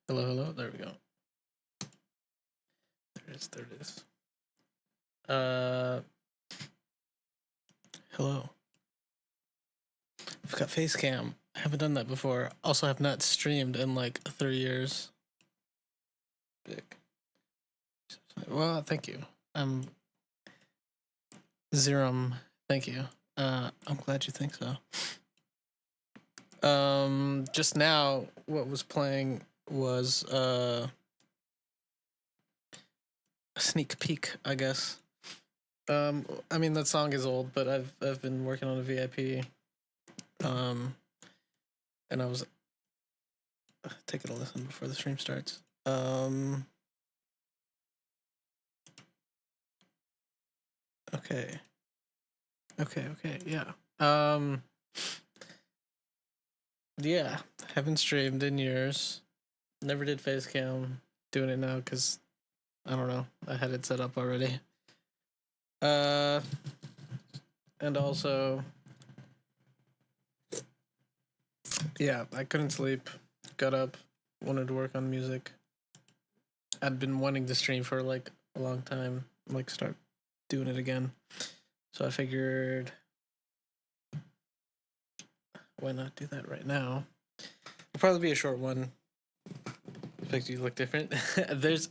Hello, hello. There we go. There it is. There it is. Hello. I've got face cam. I haven't done that before. Also, have not streamed in like 3 years. Big. Well, thank you. Zerum. Thank you. I'm glad you think so. Just now, what was playing was a sneak peek, I guess. I mean that song is old, but I've been working on a VIP. And I was taking a listen before the stream starts. Okay. Yeah. Yeah. Haven't streamed in years. Never did face cam. Doing it now because I don't know. I had it set up already. And also, yeah, I couldn't sleep. Got up, wanted to work on music. I'd been wanting to stream for like a long time, like start doing it again. So I figured, why not do that right now? It'll probably be a short one. Makes you look different. There's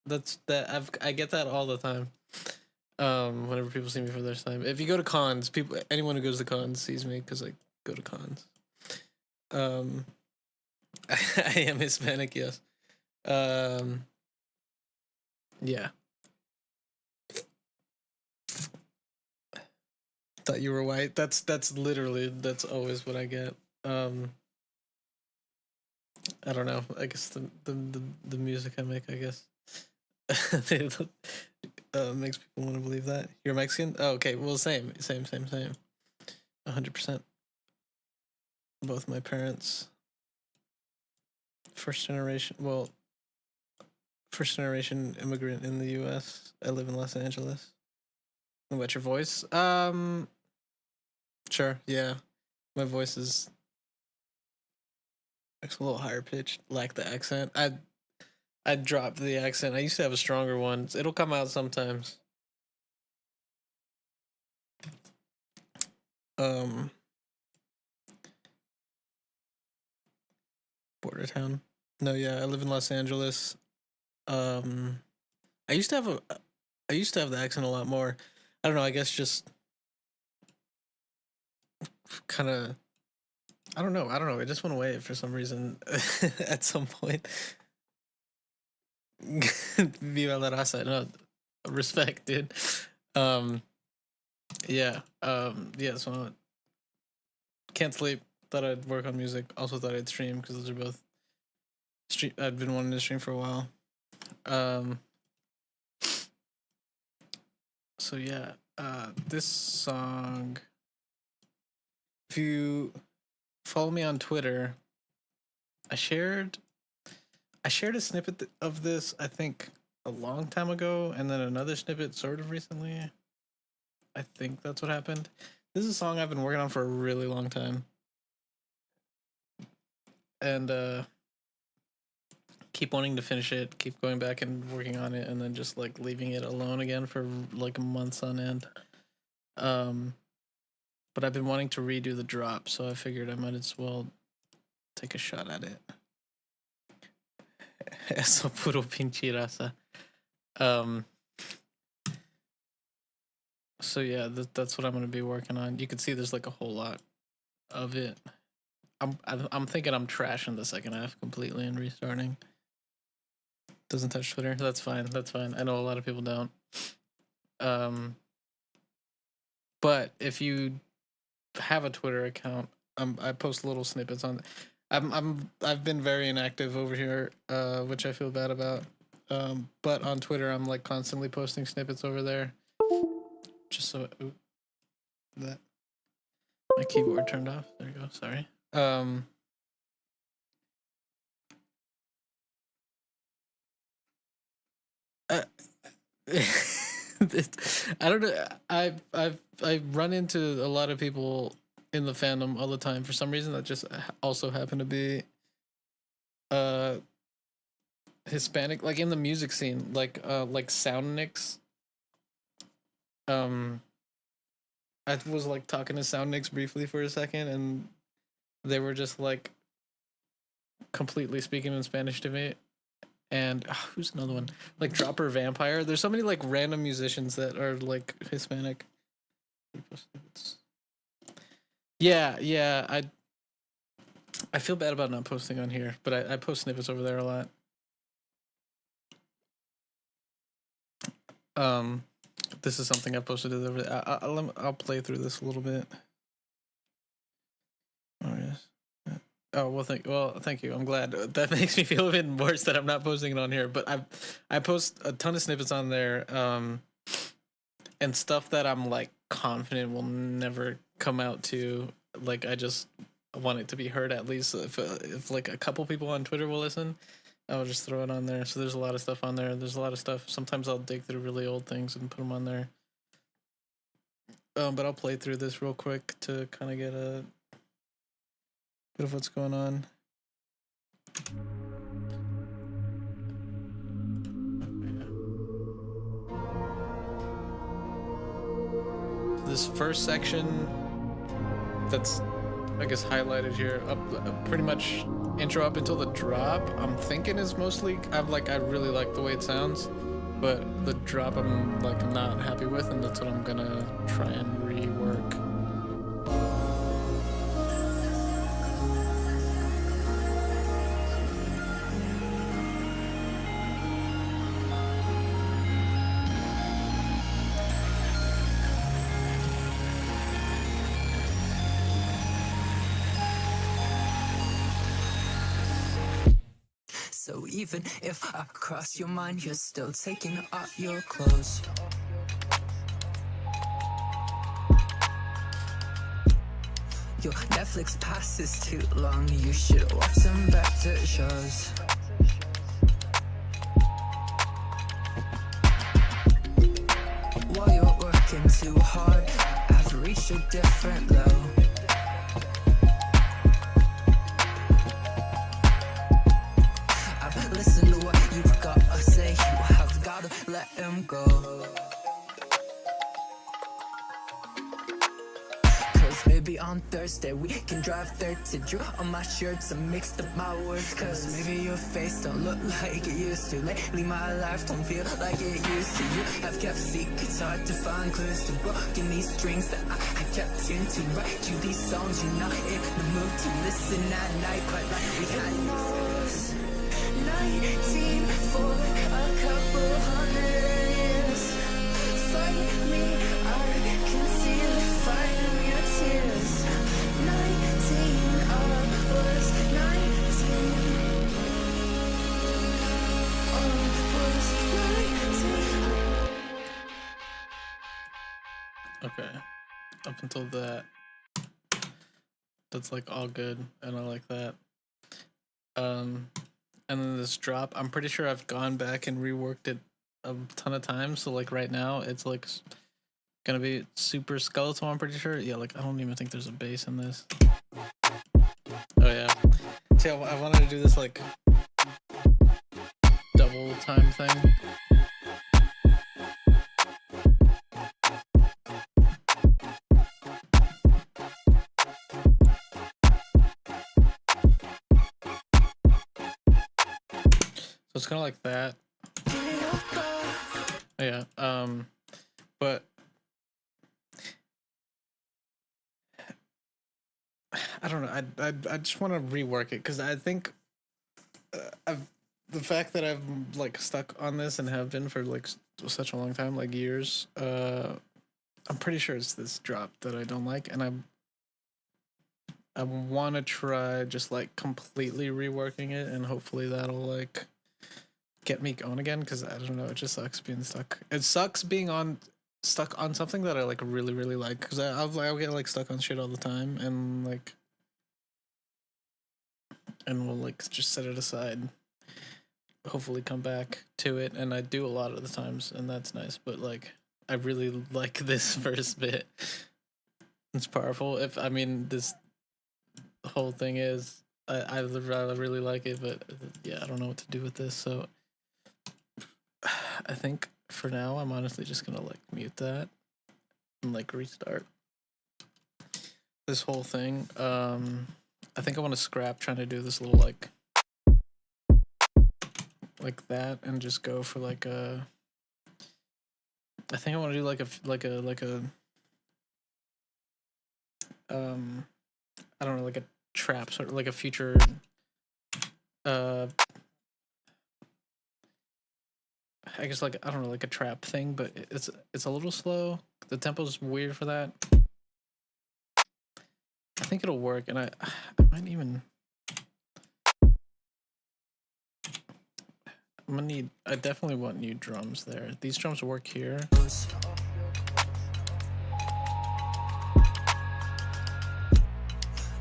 that's that I get that all the time. Whenever people see me for the first time. If you go to cons, anyone who goes to cons sees me because I go to cons. I am Hispanic, yes. Yeah. Thought you were white. That's always what I get. I don't know. I guess the music I make, I guess, makes people want to believe that you're Mexican. Oh, okay. Well, same. 100%. Both my parents, first generation immigrant in the U.S. I live in Los Angeles. What about your voice? Sure. Yeah, my voice is it's a little higher pitched, like the accent. I dropped the accent. I used to have a stronger one. It'll come out sometimes. Border town. No, yeah, I live in Los Angeles. I used to have the accent a lot more. I don't know. I guess just kind of. I don't know. It just went away for some reason at some point. Viva la raza. No, respect, dude. Yeah. So can't sleep. Thought I'd work on music. Also thought I'd stream because those are both. I'd been wanting to stream for a while. So yeah. This song. If you follow me on Twitter, I shared a snippet of this, I think, a long time ago, and then another snippet sort of recently. I think that's what happened. This is a song I've been working on for a really long time. And keep wanting to finish it, keep going back and working on it, and then just like leaving it alone again for like months on end. But I've been wanting to redo the drop, so I figured I might as well take a shot at it. Eso puro pinche raza. So yeah, that's what I'm gonna be working on. You can see there's like a whole lot of it. I'm thinking I'm trashing the second half completely and restarting. Doesn't touch Twitter. That's fine. That's fine. I know a lot of people don't. But if you have a Twitter account, I post little snippets on. I've been very inactive over here, which I feel bad about. But on Twitter, I'm like constantly posting snippets over there. Just so that my keyboard turned off. There you go. Sorry. I don't know. I run into a lot of people in the fandom all the time. For some reason, that just also happen to be Hispanic, like in the music scene, like Soundnix. I was like talking to Soundnix briefly for a second, and they were just like completely speaking in Spanish to me. And who's another one? Like Dropper Vampire. There's so many like random musicians that are like Hispanic. Yeah. I feel bad about not posting on here, but I post snippets over there a lot. This is something I posted over there. I'll play through this a little bit. Oh yes. Oh well, thank you. I'm glad. That makes me feel a bit worse that I'm not posting it on here. But I post a ton of snippets on there, and stuff that I'm like confident will never come out to. Like I just want it to be heard at least. If like a couple people on Twitter will listen, I'll just throw it on there. So there's a lot of stuff on there. There's a lot of stuff. Sometimes I'll dig through really old things and put them on there. But I'll play through this real quick to kind of get a bit of what's going on. This first section that's, I guess, highlighted here, pretty much intro up until the drop, I'm thinking is mostly, I really like the way it sounds, but the drop I'm like not happy with, and that's what I'm gonna try and rework. So even if I cross your mind, you're still taking off your clothes. Your Netflix pass is too long, you should watch some better shows. While you're working too hard, I've reached a different low. Listen to what you gotta say, you have gotta let him go. Cause maybe on Thursday we can drive 30. Drew on my shirts and mixed up my words. Cause maybe your face don't look like it used to. Lately my life don't feel like it used to. You have kept secrets, hard to find clues to broken these strings that I kept into. Write you these songs, you're not in the mood to listen at night. Quite like we had 19 for a couple hundred years. Fight me, I can see the fight in your tears. 19, I was 19. I was 19. Okay, up until that, that's like all good, and I like that. And then this drop, I'm pretty sure I've gone back and reworked it a ton of times. So like right now, it's like gonna be super skeletal. I'm pretty sure. Yeah, like I don't even think there's a bass in this. Oh yeah. See, I wanted to do this like whole time thing. So it's kind of like that. Yeah. But I don't know. I just want to rework it because I think the fact that I've like stuck on this and have been for like such a long time, like years. I'm pretty sure it's this drop that I don't like, and I want to try just like completely reworking it, and hopefully that'll like get me going again. Because I don't know, it just sucks being stuck. It sucks being stuck on something that I like really like. Because I'll get like stuck on shit all the time, and like, and we'll like just set it aside. Hopefully come back to it, and I do a lot of the times, and that's nice. But like, I really like this first bit. It's powerful. If I mean this whole thing is I really like it, but yeah, I don't know what to do with this. So I think for now I'm honestly just gonna like mute that and like restart this whole thing. I think I want to scrap trying to do this little like that and just go for like a. I think I want to do like a I don't know, like a trap, sort of like a future I guess like I don't know, like a trap thing, but it's a little slow. The tempo's weird for that. I think it'll work, and I might even. I definitely want new drums there. These drums work here.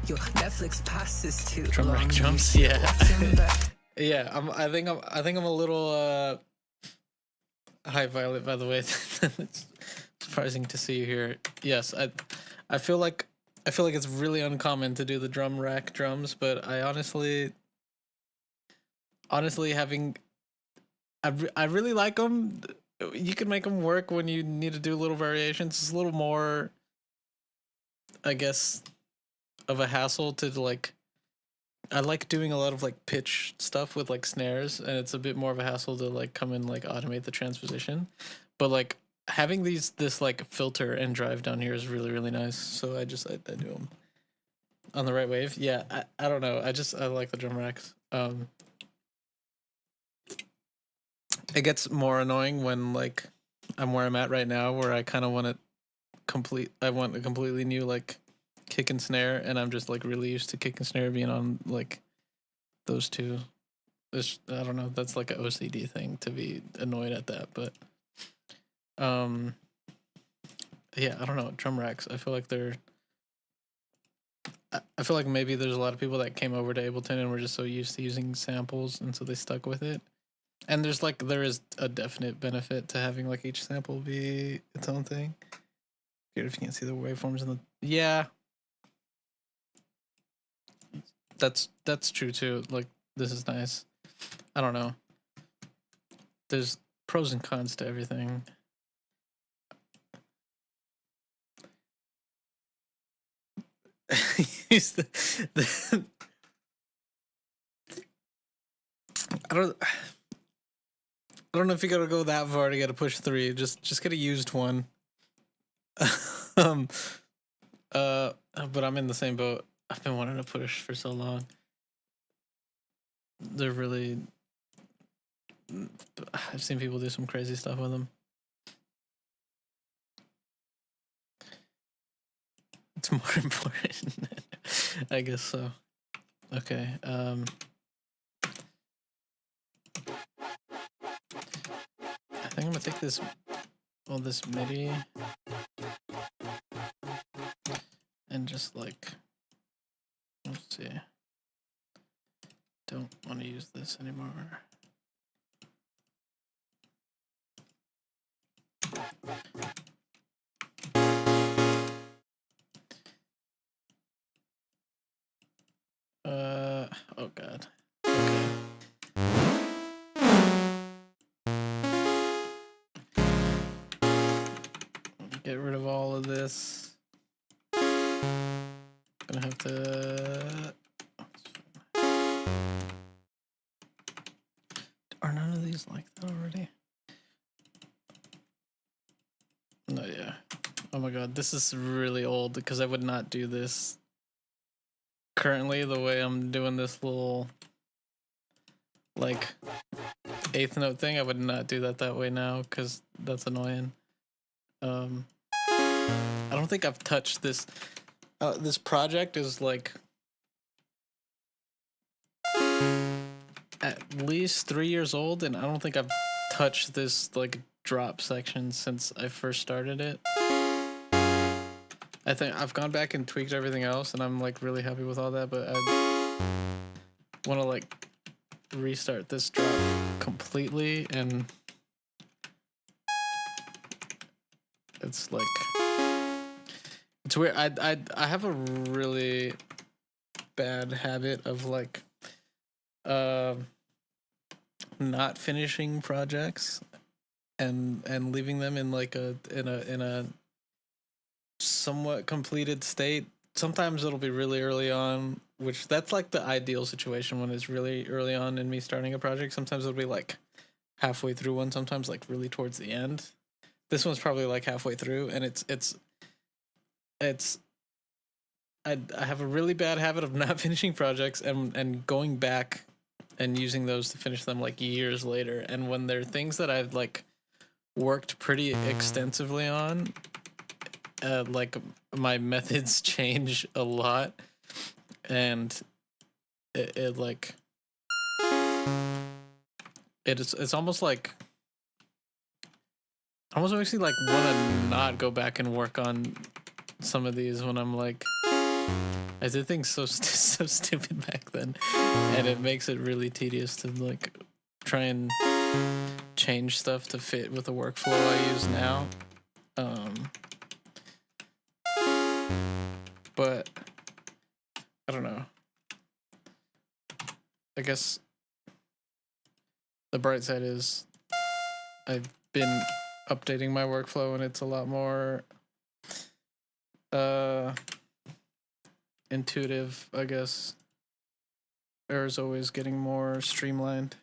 Your Netflix passes too Drum rack drums, yeah. Yeah, I think I'm a little hi Violet, by the way. It's surprising to see you here. Yes, I feel like it's really uncommon to do the drum rack drums, but I honestly having I really like them. You can make them work when you need to do little variations. It's a little more, I guess, of a hassle to like. I like doing a lot of like pitch stuff with like snares, and it's a bit more of a hassle to like come and like automate the transposition. But like having this like filter and drive down here is really nice. So I do them on the right wave. Yeah, I don't know. I like the drum racks. It gets more annoying when like I'm where I'm at right now, where I kind of want I want a completely new like kick and snare, and I'm just like really used to kick and snare being on like those two. I don't know, that's like an OCD thing to be annoyed at that, but yeah, I don't know, drum racks, I feel like I feel like maybe there's a lot of people that came over to Ableton and were just so used to using samples, and so they stuck with it. And there is a definite benefit to having like each sample be its own thing. If you can't see the waveforms in the that's true too. Like this is nice. I don't know. There's pros and cons to everything. I don't know if you gotta go that far to get a push 3. Just get a used one. But I'm in the same boat. I've been wanting to push for so long. They're really. I've seen people do some crazy stuff with them. It's more important. I guess so. Okay. I think I'm gonna take this MIDI and just like, let's see. Don't want to use this anymore. Oh god. Okay. get rid of all of this. Gonna have to. Are none of these like that already? No, yeah. Oh my god, this is really old because I would not do this currently the way I'm doing this little like eighth note thing. I would not do that way now because that's annoying. I don't think I've touched this. This project is like at least 3 years old, and I don't think I've touched this like drop section since I first started it. I think I've gone back and tweaked everything else, and I'm like really happy with all that, but I want to like restart this drop completely, and it's like it's weird. I have a really bad habit of like not finishing projects and leaving them in like in a somewhat completed state. Sometimes it'll be really early on, which that's like the ideal situation when it's really early on in me starting a project. Sometimes it'll be like halfway through one, sometimes like really towards the end. This one's probably like halfway through, and it's I have a really bad habit of not finishing projects and going back and using those to finish them like years later. And when they're things that I've like worked pretty extensively on, like my methods change a lot, and it like it's almost like almost makes me like want to not go back and work on some of these when I'm like I did things so so stupid back then, and it makes it really tedious to like try and change stuff to fit with the workflow I use now. But I don't know. I guess the bright side is I've been updating my workflow, and it's a lot more intuitive, I guess. Error's always getting more streamlined.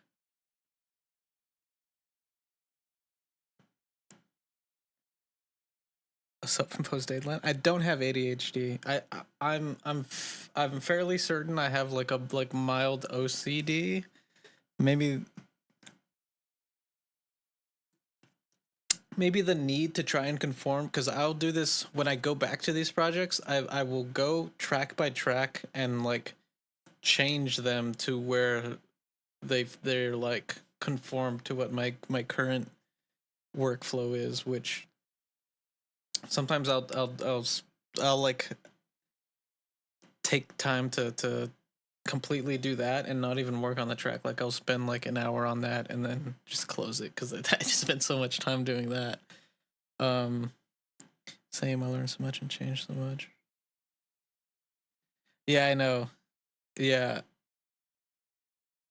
A self-imposed deadline. I don't have ADHD. I'm fairly certain I have like a mild OCD. Maybe the need to try and conform, because I'll do this when I go back to these projects. I will go track by track and like change them to where they're like conform to what my current workflow is, which sometimes I'll like take time to completely do that and not even work on the track. Like I'll spend like an hour on that and then just close it because I just spent so much time doing that. Same, I learned so much and changed so much. Yeah, I know. Yeah.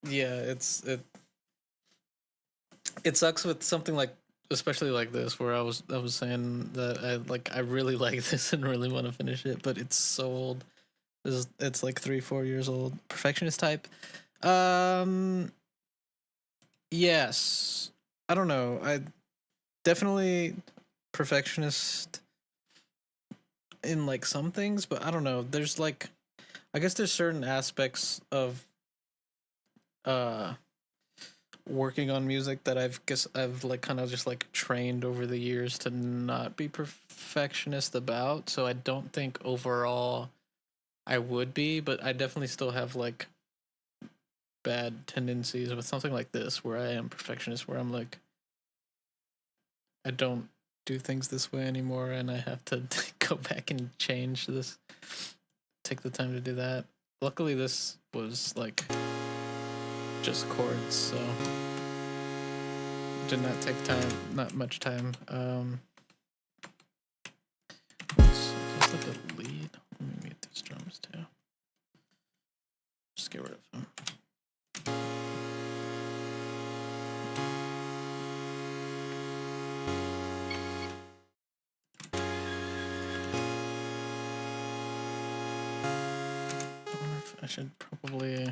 Yeah, it sucks with something like, especially like this, where I was saying that I really like this and really want to finish it, but it's so old. It's like 3-4 years old. Perfectionist type. Yes. I don't know. I definitely perfectionist in like some things, but I don't know. There's like, I guess there's certain aspects of working on music that I've like kind of just like trained over the years to not be perfectionist about. So I don't think overall I would be, but I definitely still have like bad tendencies with something like this where I am perfectionist, where I'm like, I don't do things this way anymore, and I have to go back and change this. Take the time to do that. Luckily, this was like just chords, so did not take time, not much time. Let's look at the lead. Let me mute these drums too. Just get rid of them. should probably.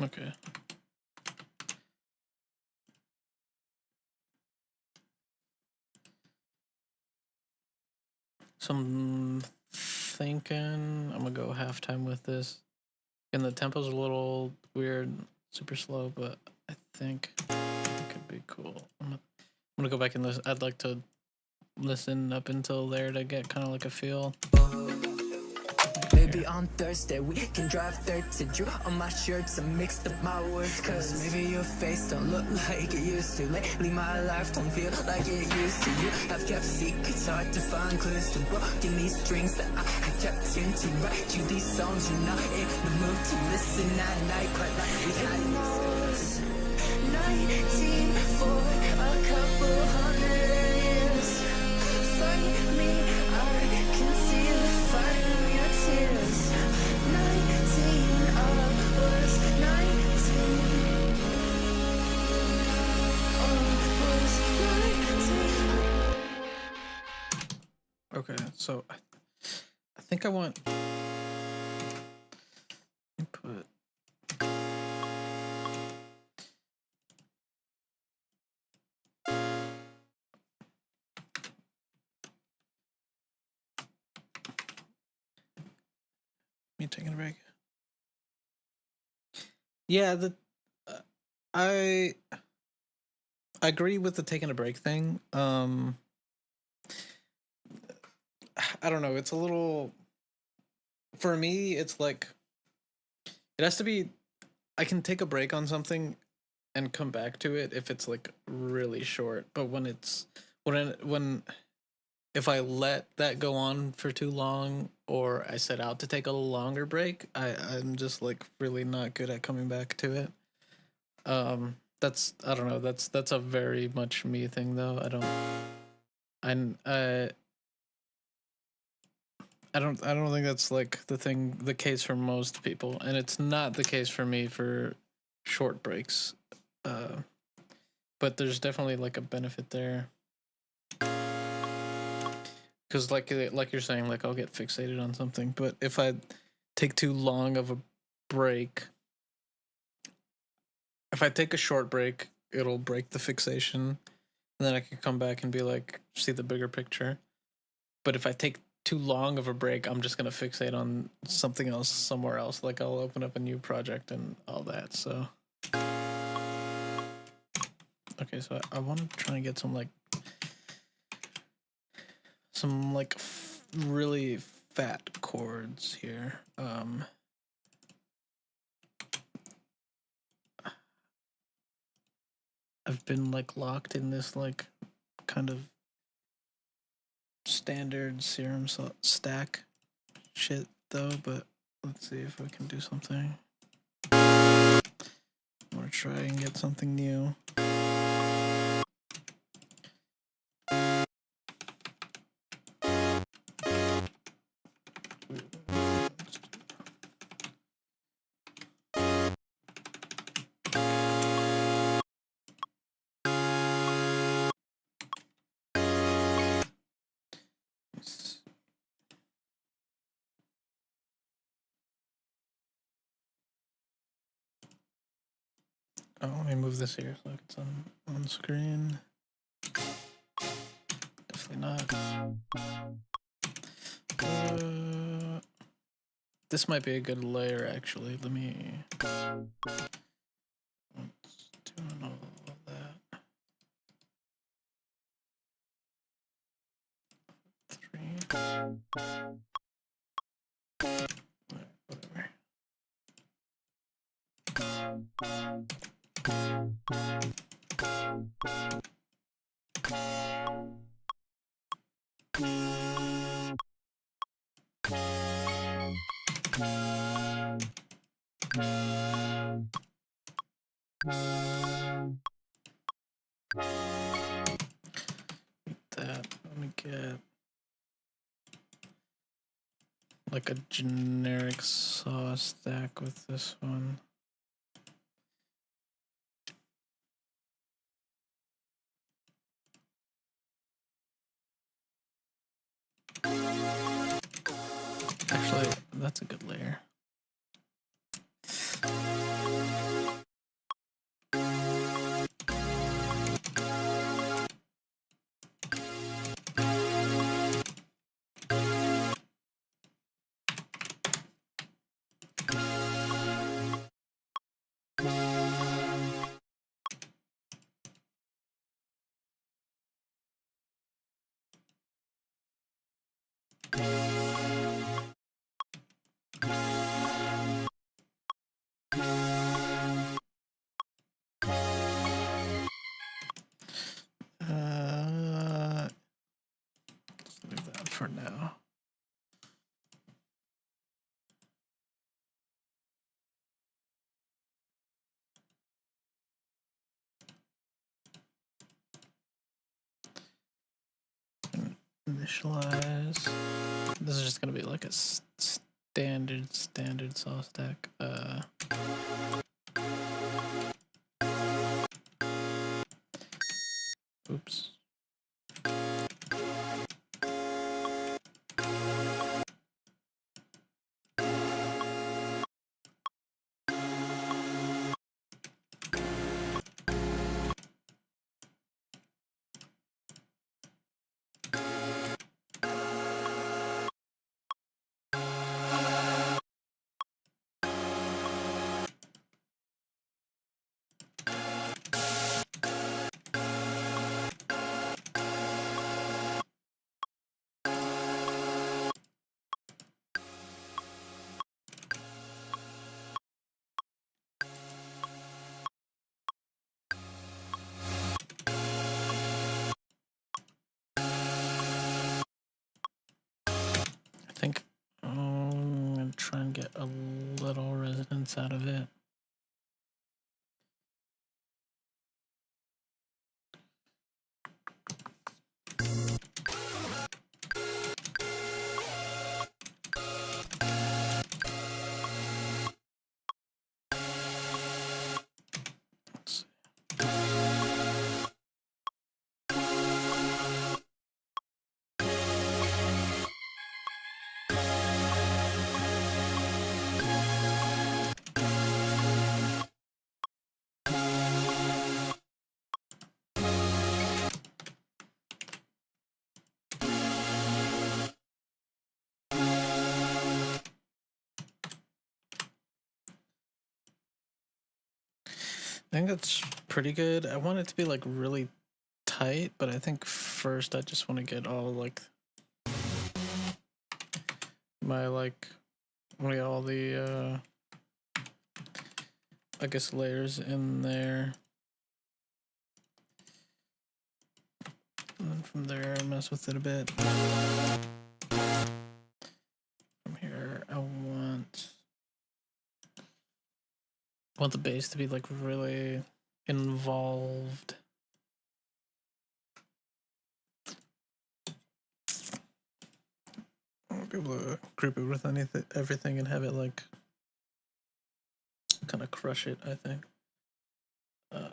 Okay. So I'm thinking I'm gonna go halftime with this. And the tempo's a little weird, super slow, but I think it could be cool. I'm gonna go back and listen. I'd like to listen up until there to get kind of like a feel. Maybe on Thursday we can drive 32 on my shirts and mixed up my words. Cause maybe your face don't look like it used to. Lately my life don't feel like it used to. You have kept secrets, hard to find clues to broken these strings that I kept tuned to. Write you these songs you're not in the mood to listen at night. Quite like we had these 19 for a couple hundred years. Find me, I can see the fire in your tears. 19 of us, 19 of us, 19. Okay, so I think I want input. Me taking a break. Yeah, I agree with the taking a break thing. I don't know. It's a little. For me, it's like it has to be. I can take a break on something and come back to it if it's like really short. But when it's when if I let that go on for too long or I set out to take a longer break, I'm just like really not good at coming back to it. That's I don't know. That's a very much me thing though. I don't think that's like the case for most people, and it's not the case for me for short breaks. But there's definitely like a benefit there. Because like you're saying, like I'll get fixated on something, but if I take too long of a break, if I take a short break, it'll break the fixation, and then I can come back and be like, see the bigger picture. But if I take too long of a break, I'm just gonna fixate on something else somewhere else. Like I'll open up a new project and all that. So okay, so I want to try and get some really fat chords here. I've been like locked in this like kind of standard serum stack shit though, but let's see if I can do something. Or try and get something new. Oh, let me move this here so it's on screen. Definitely not. This might be a good layer actually. Let me. Let's do all of that. 3. Whatever. get like a generic saw stack with this one. Actually, that's a good layer. Let's leave that for now. Initialize. This is just gonna be like a standard saw stack. Oops. I think I'm gonna try and get a little resonance out of it. Let's see. I think that's pretty good. I want it to be like really tight, but I think first I just want to get all like my all the I guess layers in there. And then from there mess with it a bit. From here I want the bass to be like really involved. I'll be able to group it with everything and have it like kind of crush it, I think. Yeah.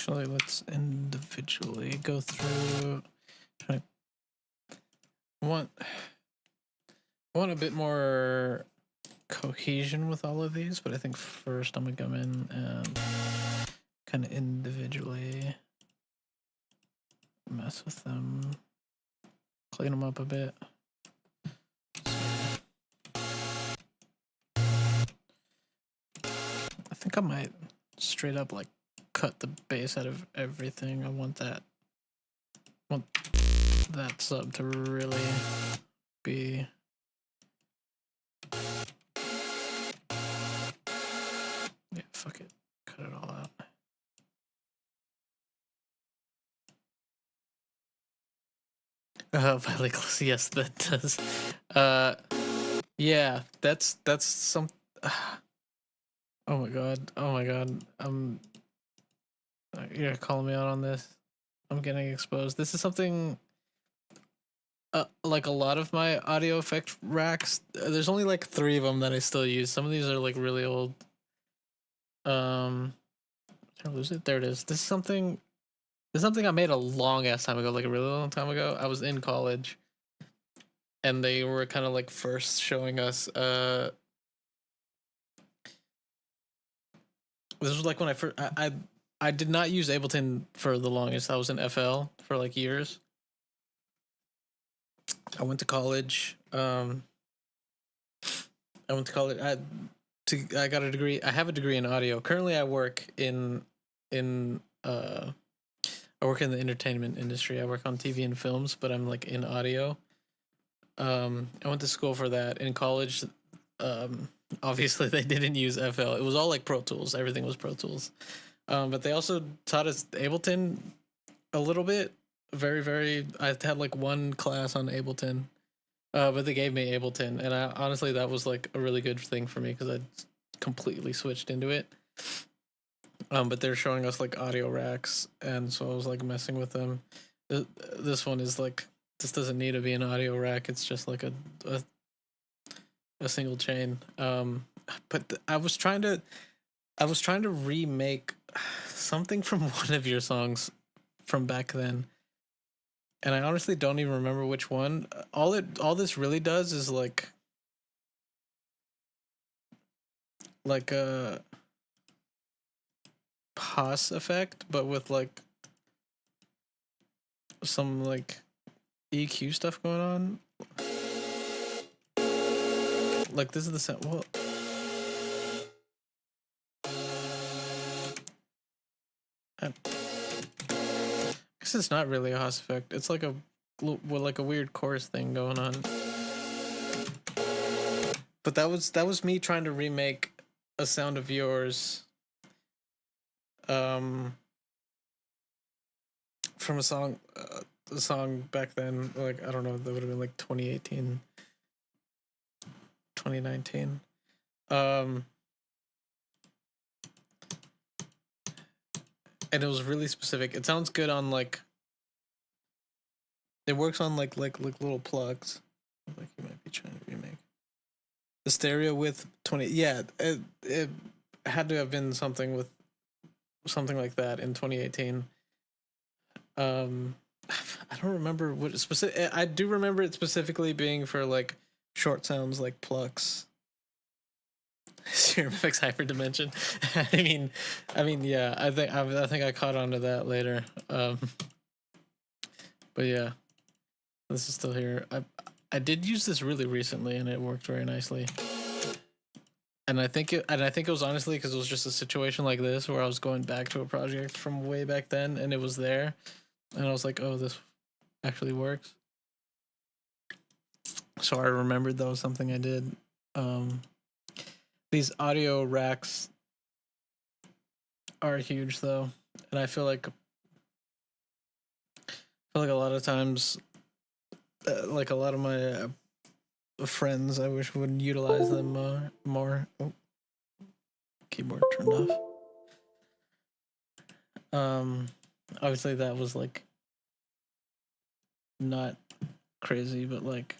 Actually, let's individually go through. I want a bit more cohesion with all of these, but I think first I'm gonna come in and kind of individually mess with them, clean them up a bit. I think I might straight up like cut the bass out of everything. I want that sub to really be yeah, fuck it. Cut it all out. Violet Glass, yes, that does. Yeah, that's some. Oh my god. You're calling me out on this. I'm getting exposed. This is something. Like a lot of my audio effect racks, there's only like 3 of them that I still use. Some of these are like really old. Did I lose it? There it is. This is something I made a long ass time ago, like a really long time ago. I was in college, and they were kind of like first showing us. This was like when I did not use Ableton for the longest. I was in FL for like years. I went to college. I got a degree. I have a degree in audio. Currently, I work in the entertainment industry. I work on TV and films, but I'm like in audio. I went to school for that. In college, obviously they didn't use FL. It was all like Pro Tools. Everything was Pro Tools. But they also taught us Ableton a little bit. Very. I had like one class on Ableton. But they gave me Ableton, and honestly, that was like a really good thing for me because I completely switched into it. But they're showing us like audio racks, and so I was like messing with them. This one is like, this doesn't need to be an audio rack. It's just like a single chain. But I was trying to remake something from one of your songs from back then. And I honestly don't even remember which one. All this really does is like a pause effect, but with like some like EQ stuff going on. Like this is the sound. Well, I guess it's not really a Haas effect. It's like a weird chorus thing going on. But that was me trying to remake a sound of yours. From a song back then, like I don't know, that would have been like 2018, 2019. And it was really specific. It sounds good on like, it works on like little plugs. Like you might be trying to remake the stereo with 20. Yeah, it had to have been something like that in 2018. I don't remember what specific. I do remember it specifically being for like short sounds like plucks. Serum effects hyperdimension. I mean, yeah. I think I caught on to that later. But yeah, this is still here. I did use this really recently, and it worked very nicely. And I think it was honestly because it was just a situation like this where I was going back to a project from way back then, and it was there, and I was like, oh, this actually works. So I remembered that was something I did. These audio racks are huge though, and I feel like a lot of times, like a lot of my friends, I wish would utilize them more. Oh, keyboard turned off. Obviously that was like not crazy, but like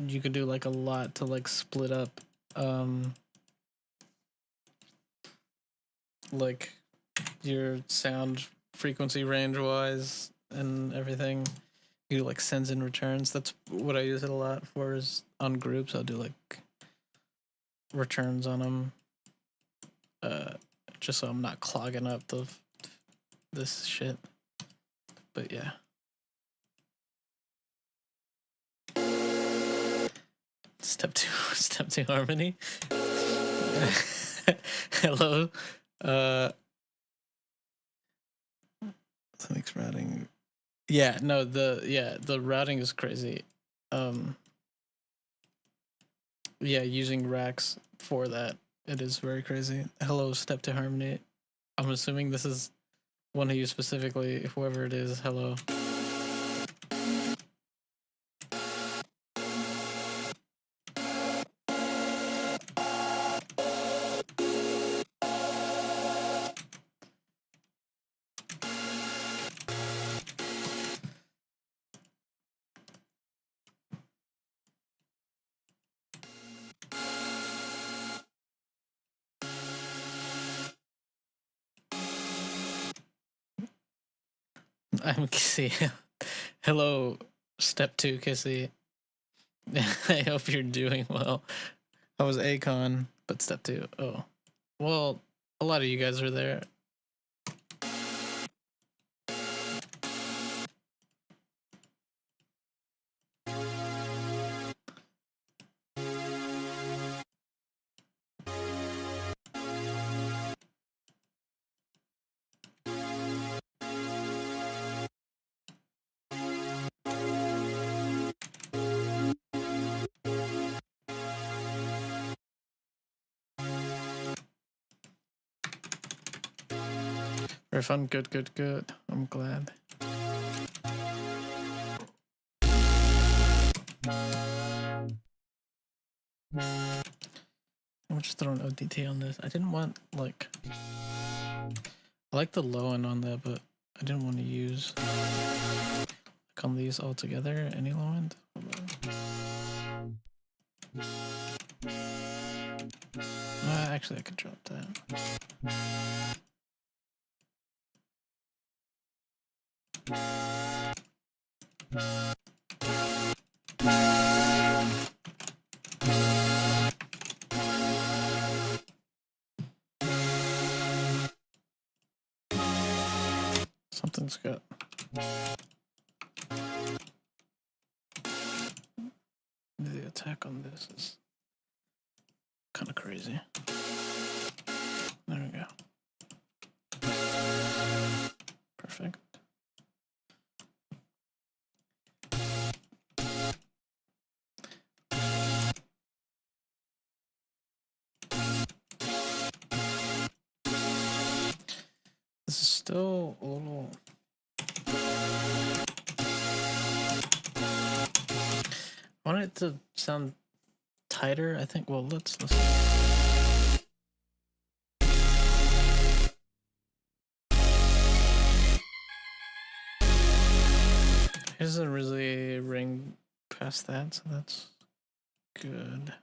you could do like a lot to like split up like your sound frequency range wise and everything. You do like sends and returns. That's what I use it a lot for. Is on groups I'll do like returns on them, just so I'm not clogging up this shit. But yeah. Step two harmony. Hello. Something's routing. Yeah, no, the routing is crazy. Yeah, using racks for that, it is very crazy. Hello, step to harmony. I'm assuming this is one of you specifically, whoever it is. Hello. I'm Kissy. Hello, step two, Kissy. I hope you're doing well. I was Akon, but step two. Oh, well, a lot of you guys are there. Very fun. Good, good, good. I'm glad. I'm just throwing ODT on this. I didn't want, like... I like the low end on that, but I didn't want to use... like on these all together. Any low end? Actually, I could drop that. Something's got... The attack on this is kind of crazy. There we go. Perfect. This is still a little... I want it to sound tighter, I think. Well, let's listen. It doesn't really ring past that, so that's good.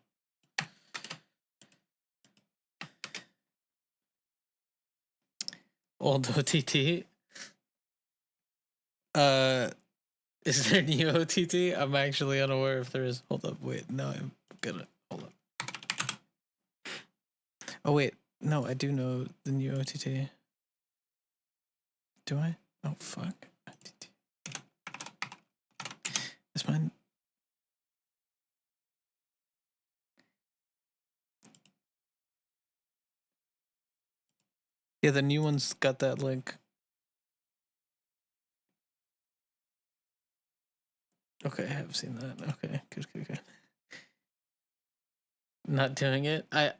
Old OTT. Is there new OTT? I'm actually unaware if there is. Hold up, wait. No, I'm gonna hold up. Oh wait, no, I do know the new OTT. Do I? Oh fuck. OTT. Is mine? Yeah, the new one's got that link. Okay, I have seen that. Okay, good, good, good. Not doing it. I'm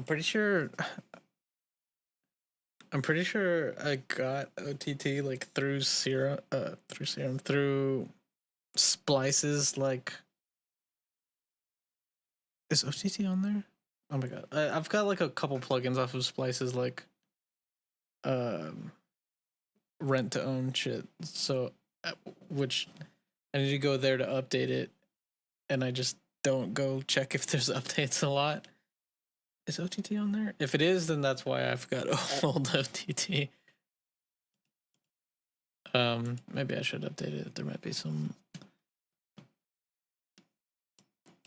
pretty sure I got OTT like through through splices. Like, is OTT on there? Oh my god, I've got like a couple plugins off of splices, like rent to own shit. So, which I need to go there to update it, and I just don't go check if there's updates a lot. Is OTT on there? If it is, then that's why I've got old OTT. Maybe I should update it. There might be some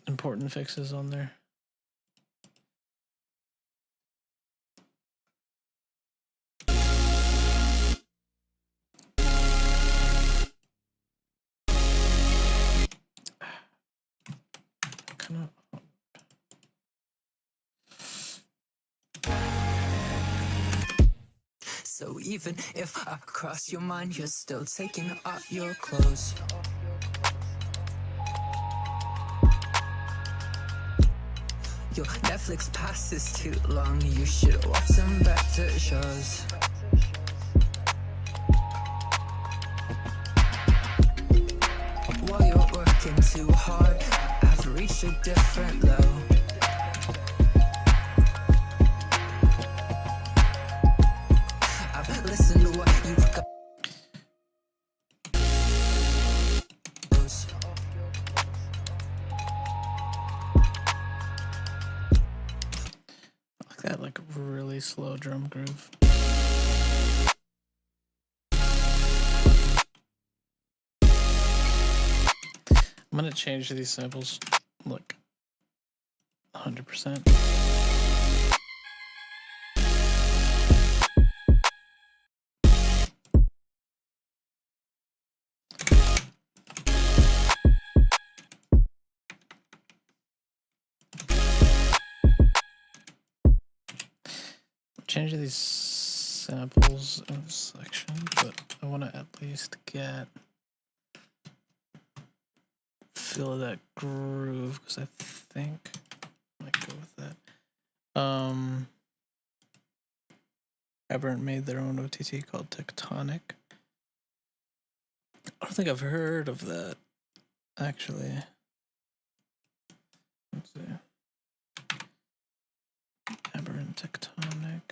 important fixes on there. Kind of. So even if I cross your mind, you're still taking off your clothes. Your Netflix pass is too long, you should watch some better shows. While you're working too hard, I've reached a different low. I've listened to what you've got. Like that, like really slow drum groove. I'm gonna change these samples like 100%. Change these samples in a section, but I want to at least get feel that groove because I think I might go with that. Aberrant made their own OTT called Tectonic. I don't think I've heard of that actually. Let's see. Aberrant Tectonic.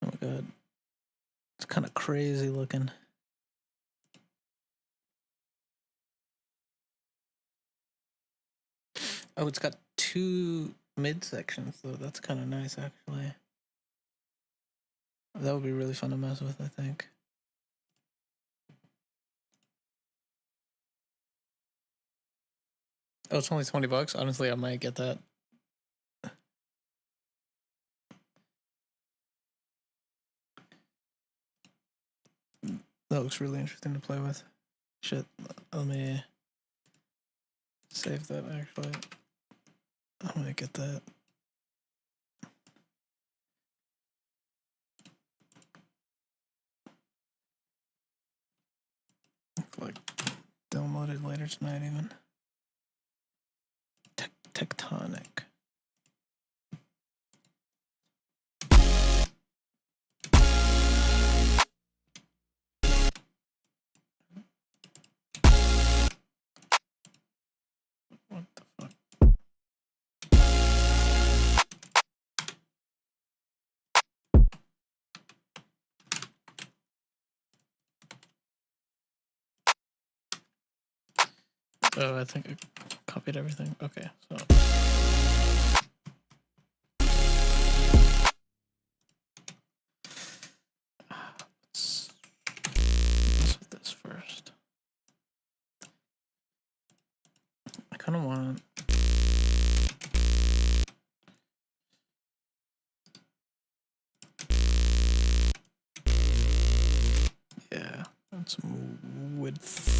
Oh my god. It's kind of crazy looking. Oh, it's got 2 mid sections though. That's kind of nice actually. That would be really fun to mess with, I think. Oh, it's only $20. Honestly, I might get that. That looks really interesting to play with. Shit, let me save that actually. I'm gonna get that. Like, download it later tonight even. Tectonic. What the fuck? Oh, I think I copied everything. Okay, so. Let's with this first. I kind of want. Yeah, that's some width.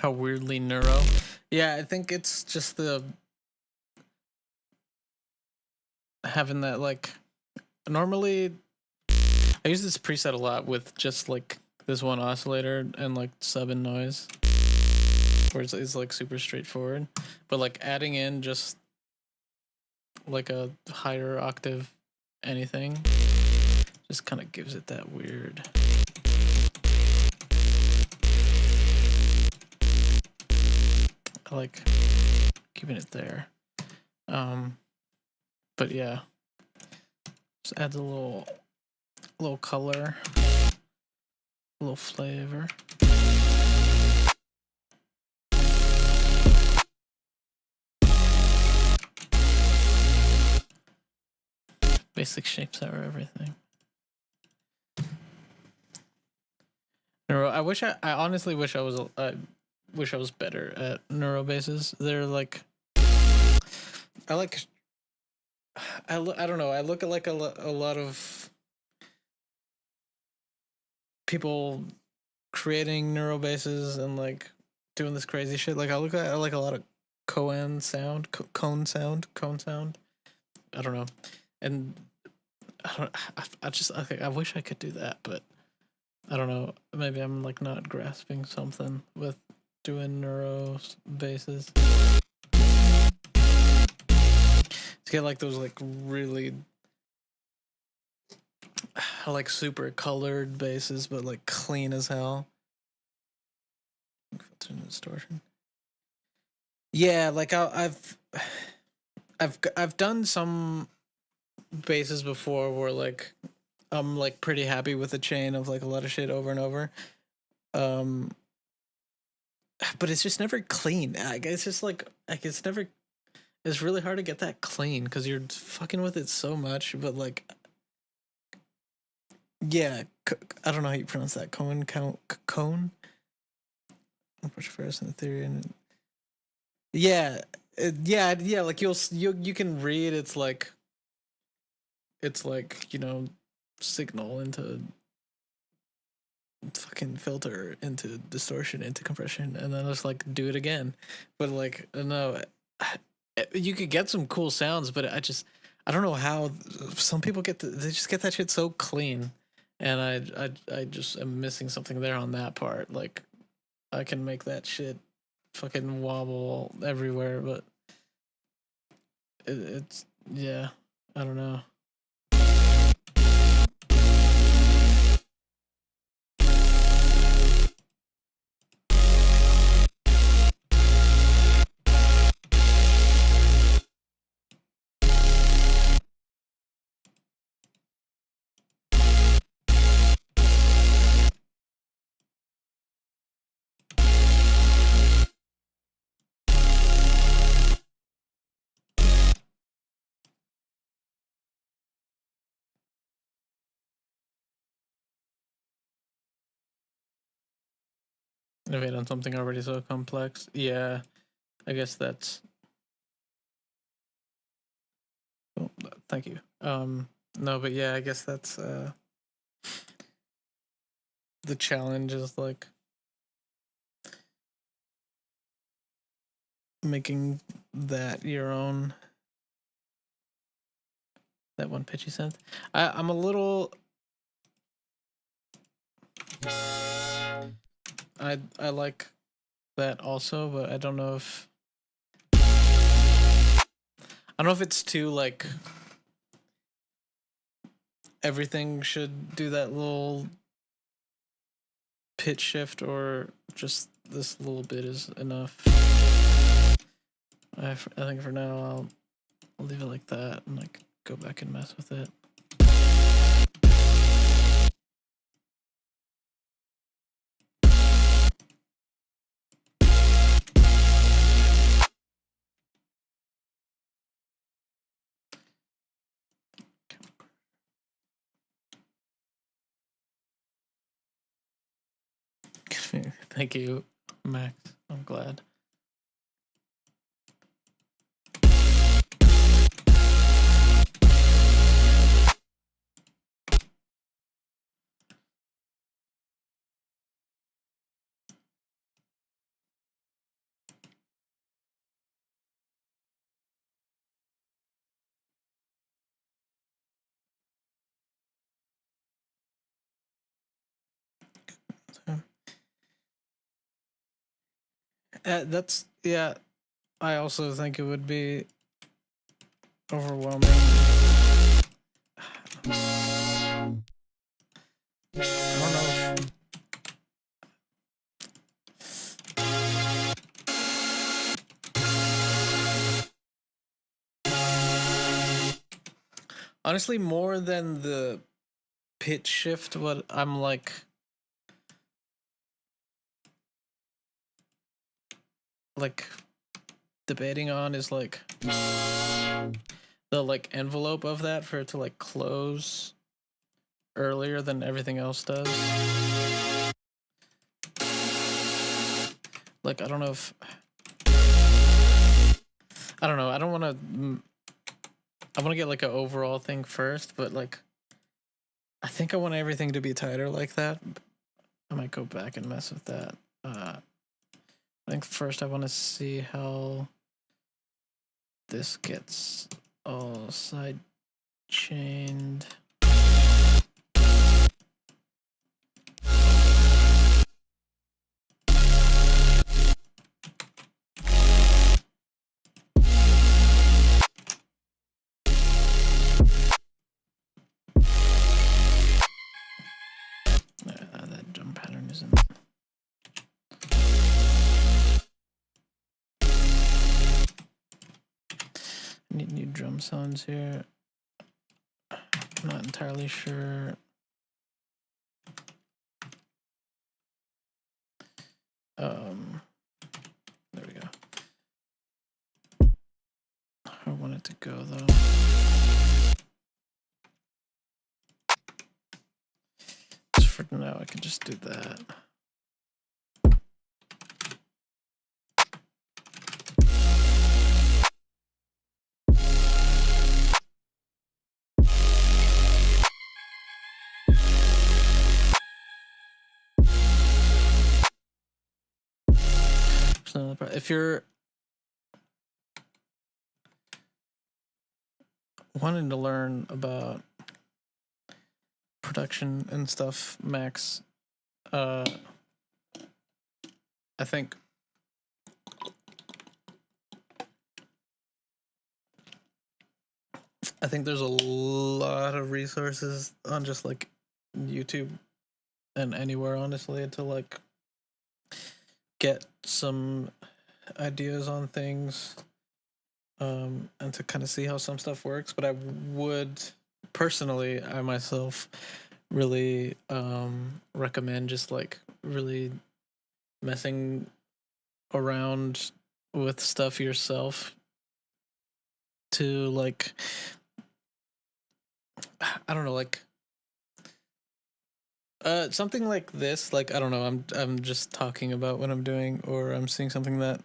how weirdly neuro. Yeah, I think it's just the having that like normally I use this preset a lot with just like this one oscillator and like sub and noise, where it's like super straightforward, but like adding in just like a higher octave anything just kind of gives it that weird. I like keeping it there. But yeah, just adds a little color, a little flavor. Basic shapes are everything. Neuro. I honestly wish I was better at neuro basses. They're like, I don't know. I look at like a lot of people creating neuro basses and like doing this crazy shit. Like I like a lot of cone sound. I don't know, and I wish I could do that, but I don't know. Maybe I'm like not grasping something with doing neuro basses. To get like those like really like super colored basses, but like clean as hell. Filter and distortion. Yeah, like I've done some basses before where like I'm like pretty happy with a chain of like a lot of shit over and over. But it's just never clean. Like, it's just like it's really hard to get that clean because you're fucking with it so much. But like, yeah, I don't know how you pronounce that. Cone. Push first in the theory and yeah, yeah. Like you can read it's like signal into fucking filter into distortion into compression and then just like do it again. But like no, you could get some cool sounds, but I don't know how some people they just get that shit so clean, and I just am missing something there on that part. Like I can make that shit fucking wobble everywhere, but it's yeah, I don't know. Innovate on something already so complex. Yeah, I guess that's. Oh, thank you. No, but yeah, I guess that's the challenge is like making that your own. That one pitchy synth. I'm a little. I like that also, but I don't know if it's too like everything should do that little pitch shift or just this little bit is enough. I think for now I'll leave it like that and like go back and mess with it. Thank you, Max. I'm glad. That's yeah. I also think it would be overwhelming. I don't know. Honestly, more than the pitch shift, what I'm like debating on is like the like envelope of that for it to like close earlier than everything else does. Like I don't know if I don't know. I don't want to. I want to get like an overall thing first, but like I think I want everything to be tighter like that. I might go back and mess with that. I think first I want to see how this gets all side chained. That drum pattern isn't. Need new drum sounds here. I'm not entirely sure. There we go. I want it to go though. Just for now, I can just do that. If you're wanting to learn about production and stuff, Max, I think there's a lot of resources on just like YouTube and anywhere, honestly, to like get some ideas on things, and to kind of see how some stuff works. But I would personally, I myself, really recommend just like really messing around with stuff yourself to like, I don't know, like something like this. Like I don't know, I'm just talking about what I'm doing, or I'm seeing something that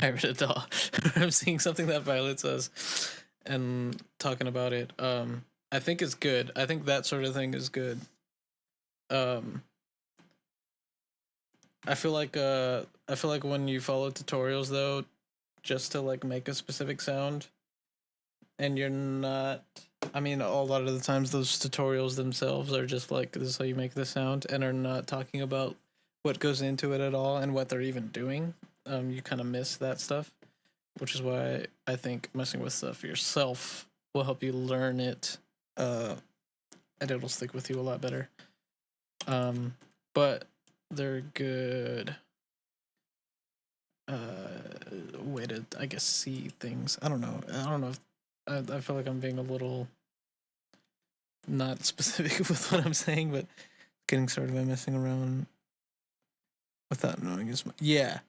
Pirate Doll. I'm seeing something that Violet says and talking about it. I think it's good. I think that sort of thing is good. I feel like when you follow tutorials though, just to like make a specific sound, and you're not, I mean, a lot of the times those tutorials themselves are just like, this is how you make this sound, and are not talking about what goes into it at all and what they're even doing. You kind of miss that stuff, which is why I think messing with stuff yourself will help you learn it, and it'll stick with you a lot better. But they're good way to, I guess, see things. I don't know if I feel like I'm being a little not specific with what I'm saying, but getting sort of messing around without knowing as much. Yeah,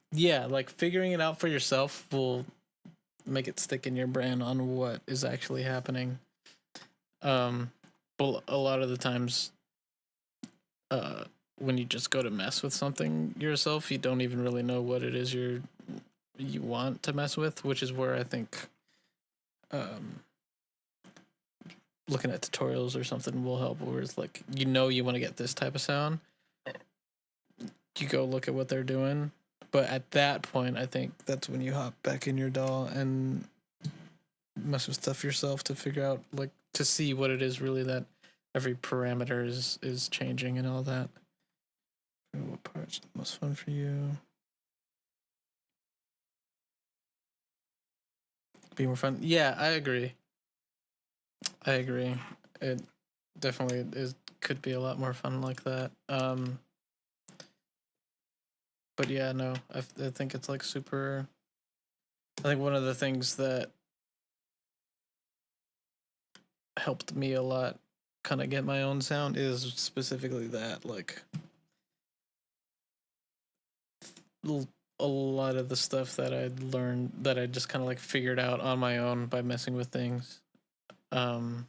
like figuring it out for yourself will make it stick in your brain on what is actually happening. But a lot of the times, when you just go to mess with something yourself, you don't even really know what it is you want to mess with, which is where I think looking at tutorials or something will help, where it's like, you want to get this type of sound, you go look at what they're doing. But at that point, I think that's when you hop back in your DAW and mess with stuff yourself to figure out, like, to see what it is really that every parameter is changing and all that. What part's the most fun for you? be more fun. Yeah, I agree. I agree. It definitely is could be a lot more fun like that. But yeah, no, I think it's like super. I think one of the things that helped me a lot kind of get my own sound is specifically that, like, a lot of the stuff that I'd learned that I just kind of like figured out on my own by messing with things, um,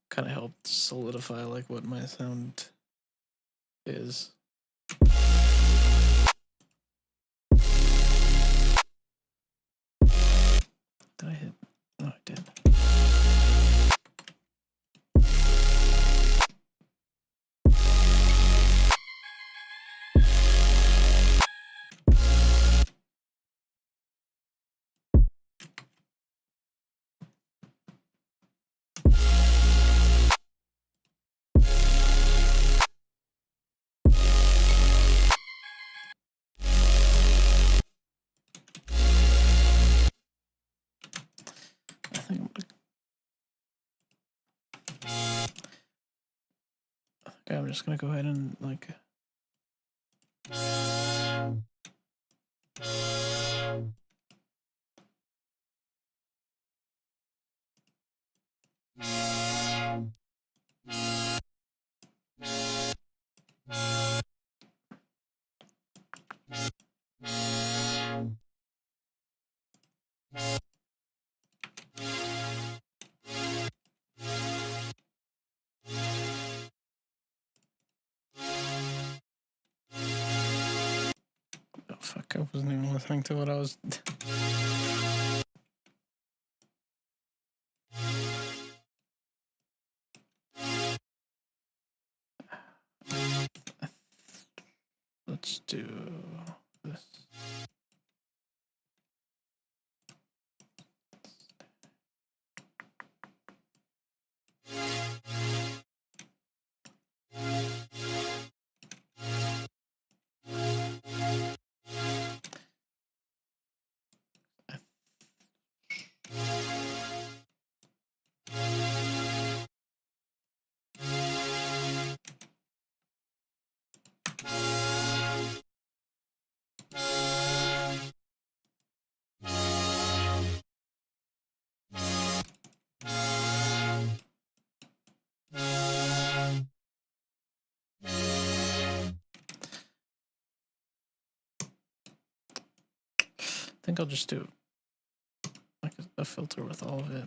kind of helped solidify like what my sound is. Did I hit? No, I did. I think I'm just gonna go ahead and like. Oh fuck! I wasn't even listening to what I was. Let's do this. I think I'll just do like a filter with all of it.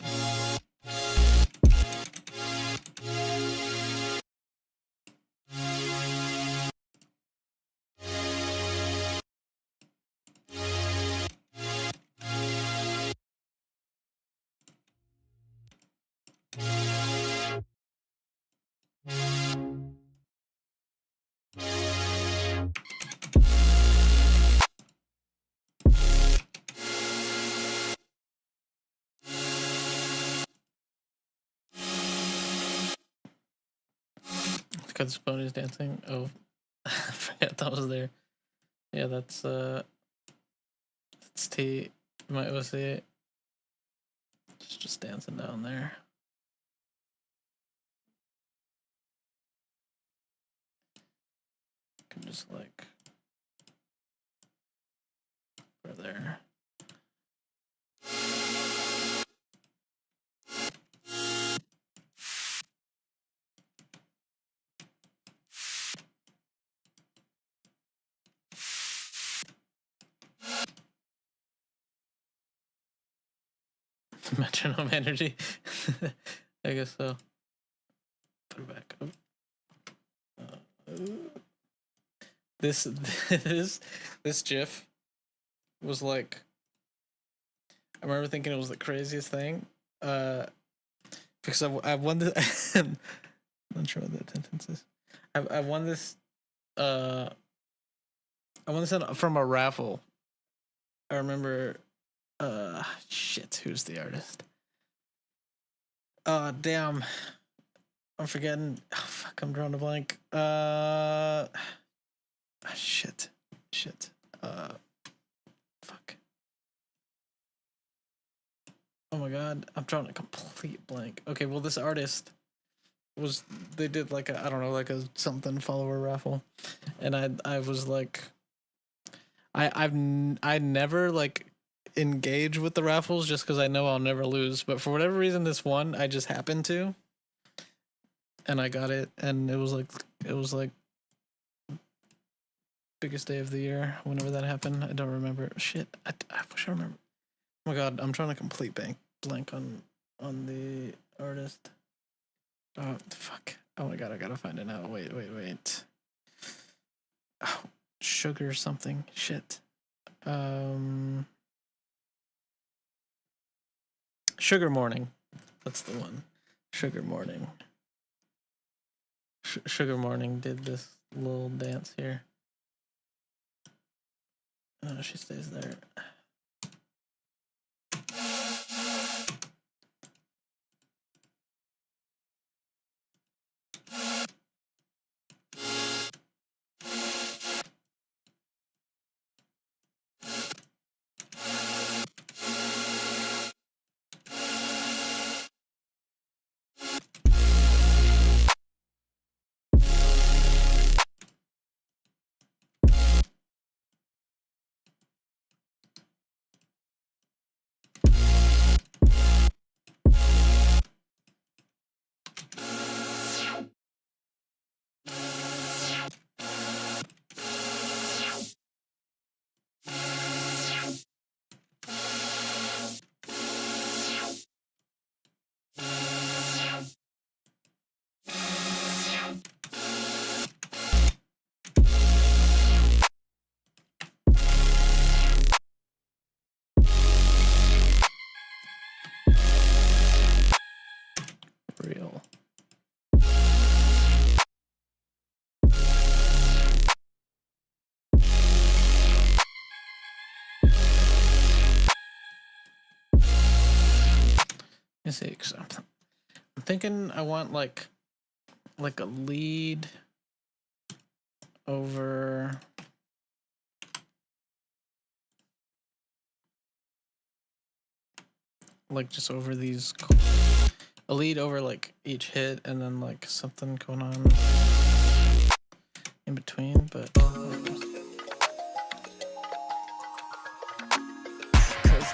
Because Pony's dancing. Oh, I forgot that was there. Yeah, that's T. You might go see it. Just dancing down there. You can just like right there. Metronome energy. I guess so. Put it back up. This this GIF was like, I remember thinking it was the craziest thing. Because I won this. I'm not sure what that sentence is. I won this. I won this from a raffle. I remember. Shit. Who's the artist? Damn. I'm forgetting. Oh, fuck. I'm drawing a blank. Shit. Fuck. Oh my god, I'm drawing a complete blank. Okay, well this artist was, they did like a, I don't know, like a something follower raffle, and I was like, I never like engage with the raffles just because I know I'll never lose, but for whatever reason this one I just happened to, and I got it, and it was like biggest day of the year whenever that happened. I don't remember. Shit, I wish I remember. Oh my god, I'm trying to complete blank on the artist. Oh fuck. Oh my god, I gotta find it now. Wait. Oh, sugar something. Shit. Sugar Morning. That's the one. Sugar Morning. Sugar Morning did this little dance here. Oh, she stays there. Real. Let me see. I'm thinking I want like a lead over like just over these, a lead over like each hit, and then like something going on in between, but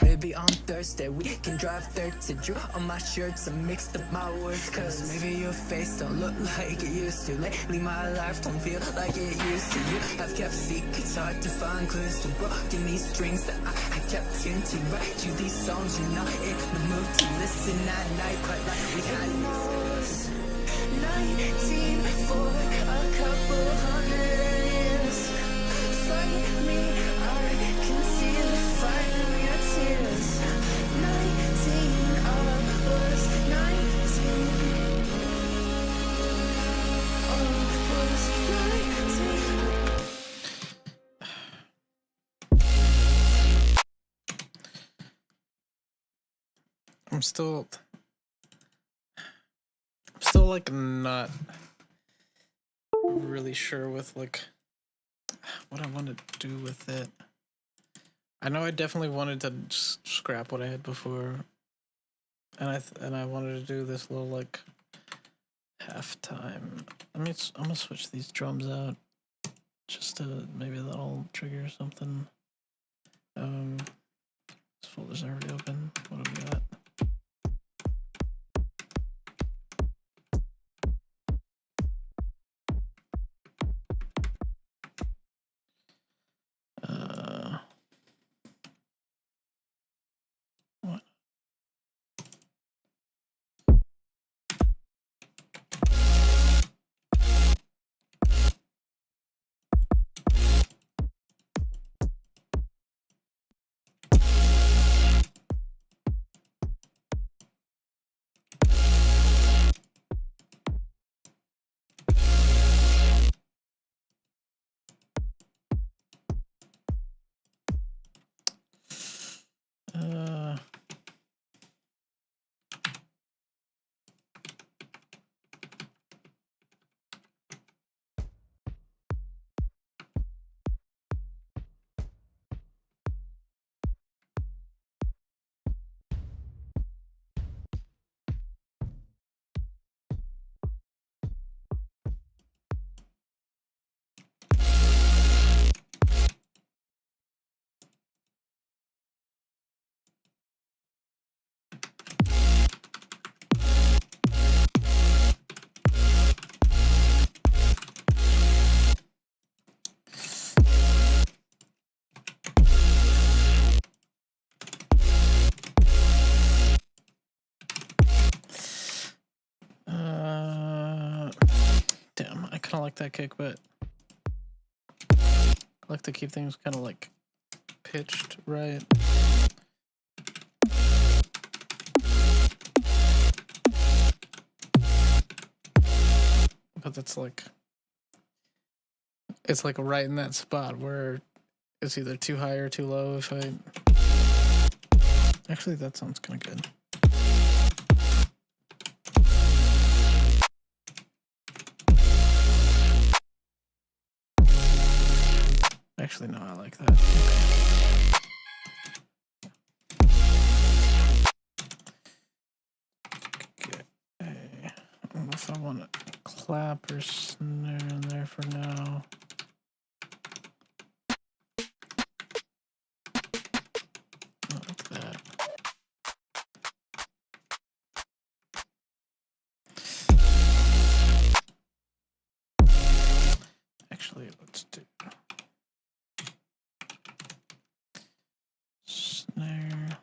Maybe on Thursday we can drive 30. Drew on my shirts and mixed up my words. Cause maybe your face don't look like it used to. Lately my life don't feel like it used to. You have kept secrets, hard to find clues to broken these strings that I kept tuned to. Write you these songs, you're not in the mood to listen at night. Quite like we had almost 19 for a couple hundred years. Fight me, I can see the fight in your tears. 19, I was 19. I was 19. I'm still like not really sure with like what I want to do with it. I know I definitely wanted to just scrap what I had before, and I wanted to do this little like halftime. I'm gonna switch these drums out just to maybe that'll trigger something. This folder's already open. What do we got? What? don't like that kick, but I like to keep things kind of like pitched right. But that's like, it's like right in that spot where it's either too high or too low. If I actually, that sounds kind of good. Actually, no, I like that. Okay. I don't know if I want to clap or snare in there for now. Not like that. Actually, let's do snare.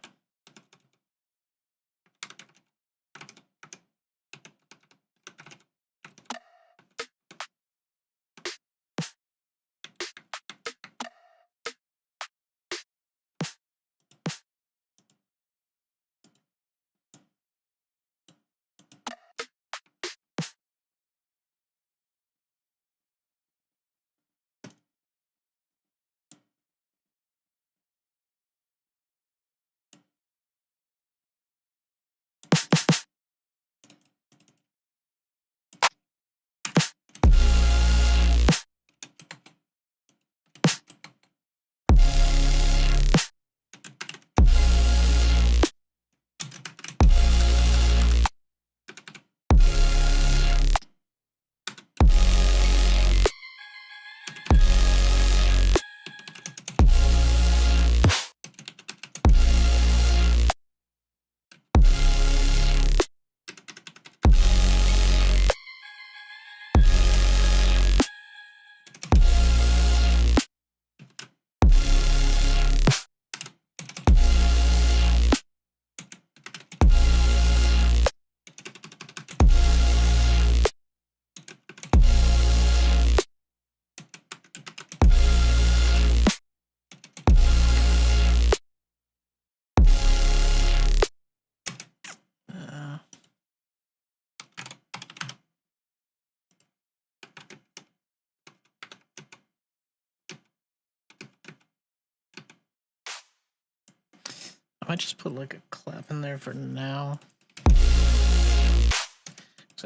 I might just put like a clap in there for now. Because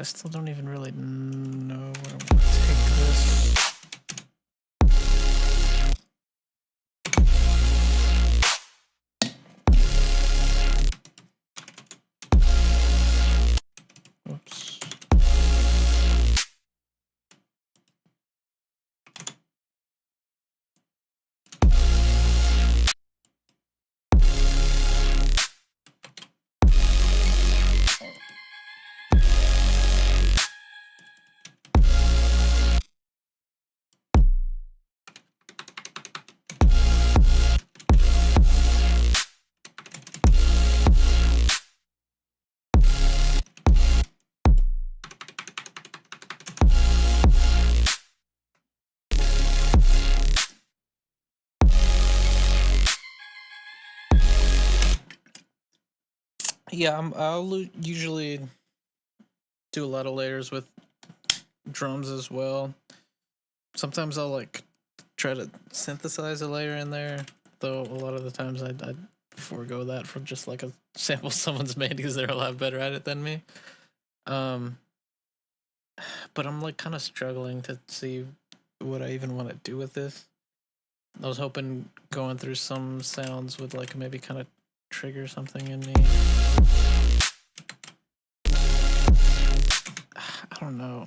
I still don't even really know where I want to take this. Oops. Yeah, I'll usually do a lot of layers with drums as well. Sometimes I'll like try to synthesize a layer in there, though a lot of the times I'd forego that for just like a sample someone's made because they're a lot better at it than me. But I'm like kind of struggling to see what I even want to do with this. I was hoping going through some sounds would like maybe kind of trigger something in me. I don't know.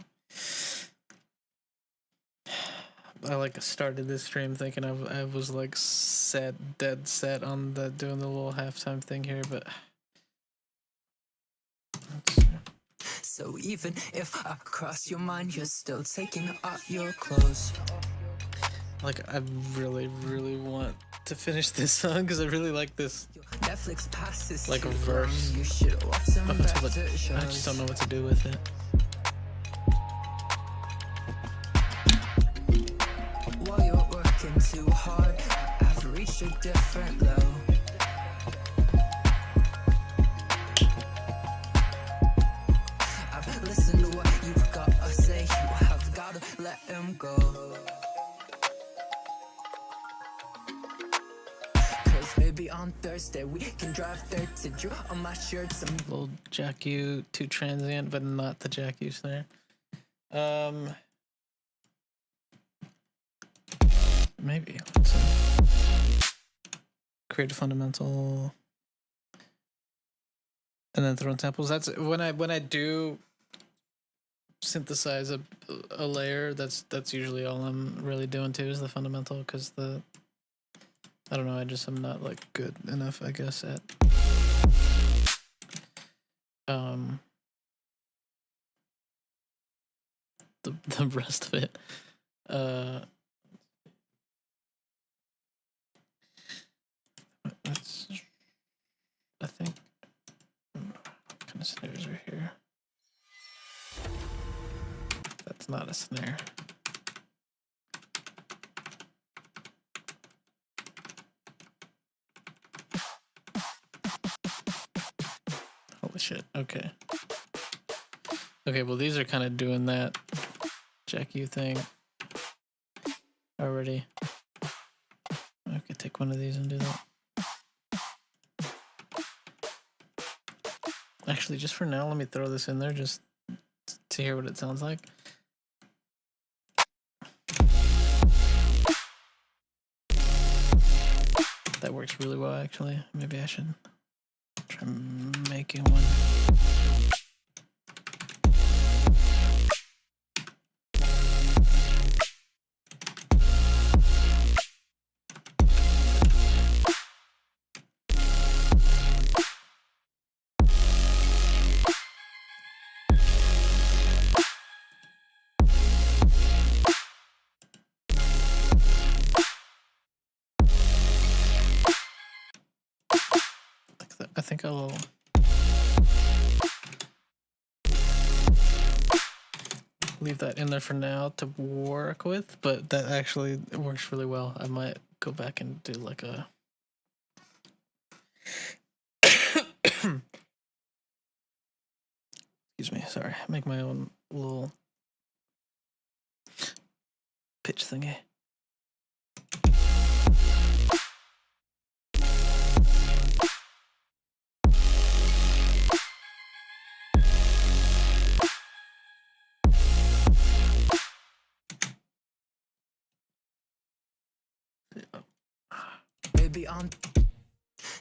I like started this stream thinking I was like dead set on doing the little halftime thing here, but let's see. So even if I cross your mind, you're still taking off your clothes. Like I really want to finish this song because I really like this. Netflix passes like a verse. You should watch some I just don't know what to do with it. let him go. Cause maybe on Thursday we can drive there to Drew. On my shirt some Little Jack U, too transient, but not the Jack U snare. Maybe. Let's see. Create a fundamental, and then throw in samples. That's when I do synthesize a layer. That's usually all I'm really doing too, is the fundamental, because I don't know. I just am not like good enough, I guess, at the rest of it. That's, I think, what kind of snares are here? That's not a snare. Holy shit, okay. Okay, well these are kind of doing that Jack U thing already. I could take one of these and do that. Actually, just for now, let me throw this in there just to hear what it sounds like. That works really well, actually. Maybe I should try making one. I think I'll leave that in there for now to work with, but that actually works really well. I might go back and do like a excuse me, sorry, make my own little pitch thingy. maybe on.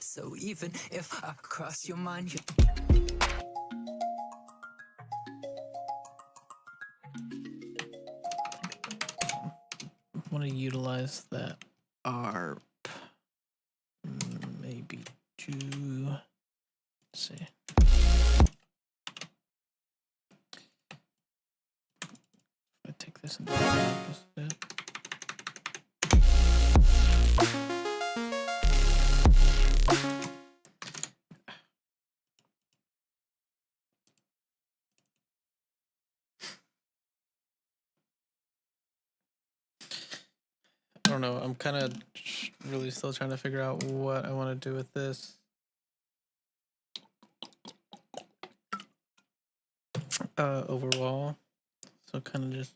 So even if I cross your mind, you want to utilize that ARP maybe to, let's see. I take this and do the opposite. I don't know. I'm kind of really still trying to figure out what I want to do with this. Overall, so kind of just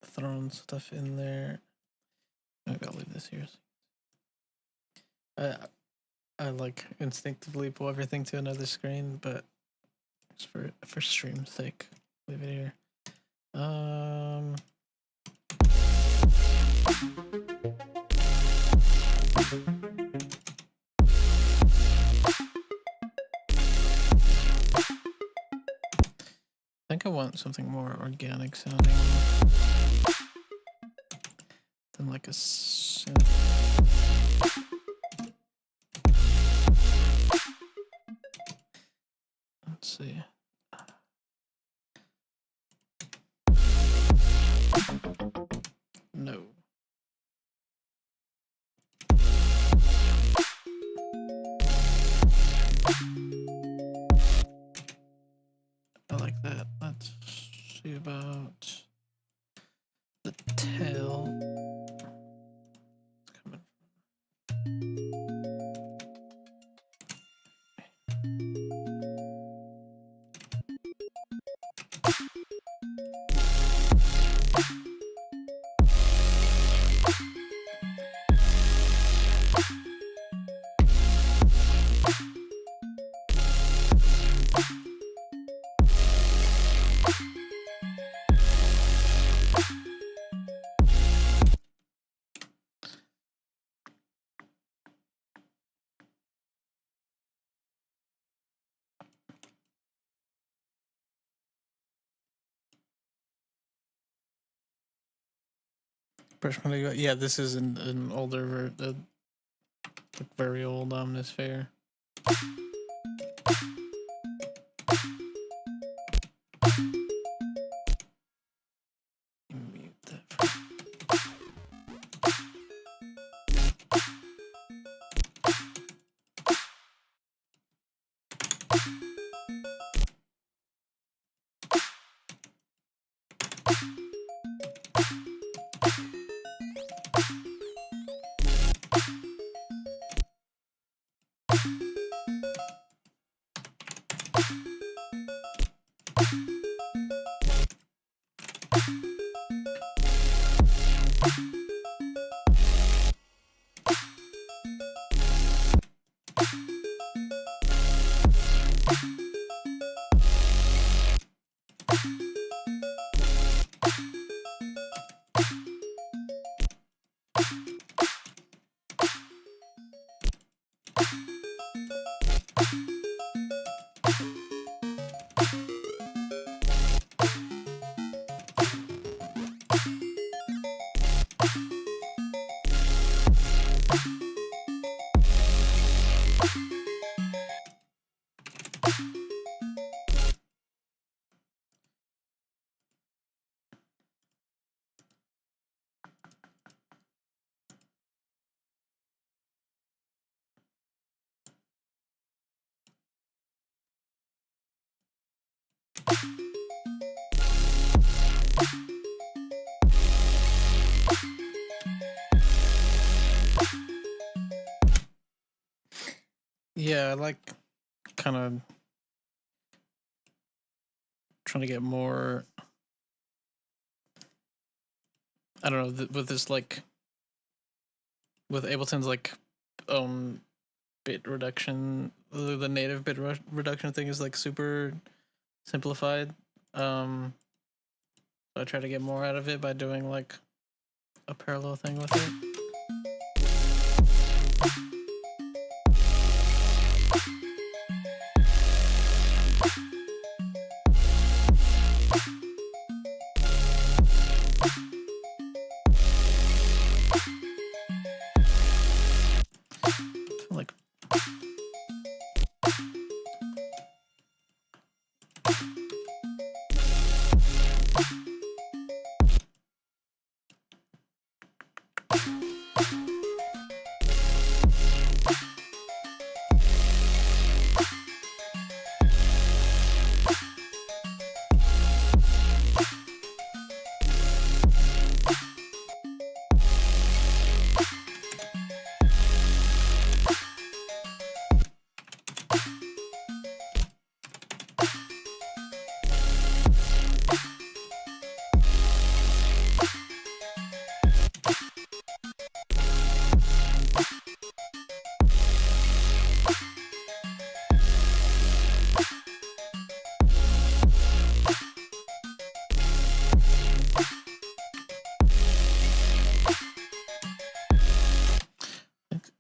throwing stuff in there. Maybe I'll leave this here. I like instinctively pull everything to another screen, but just for stream's sake, leave it here. I think I want something more organic sounding than like a synth. Let's see. No. I like that. Let's see about the tail. It's coming. Yeah, this is an older, like very old Omnisphere. Mute that Yeah, I like kind of trying to get more. I don't know, with this like with Ableton's like bit reduction, the native bit reduction thing is like super simplified. So I try to get more out of it by doing like a parallel thing with it. Like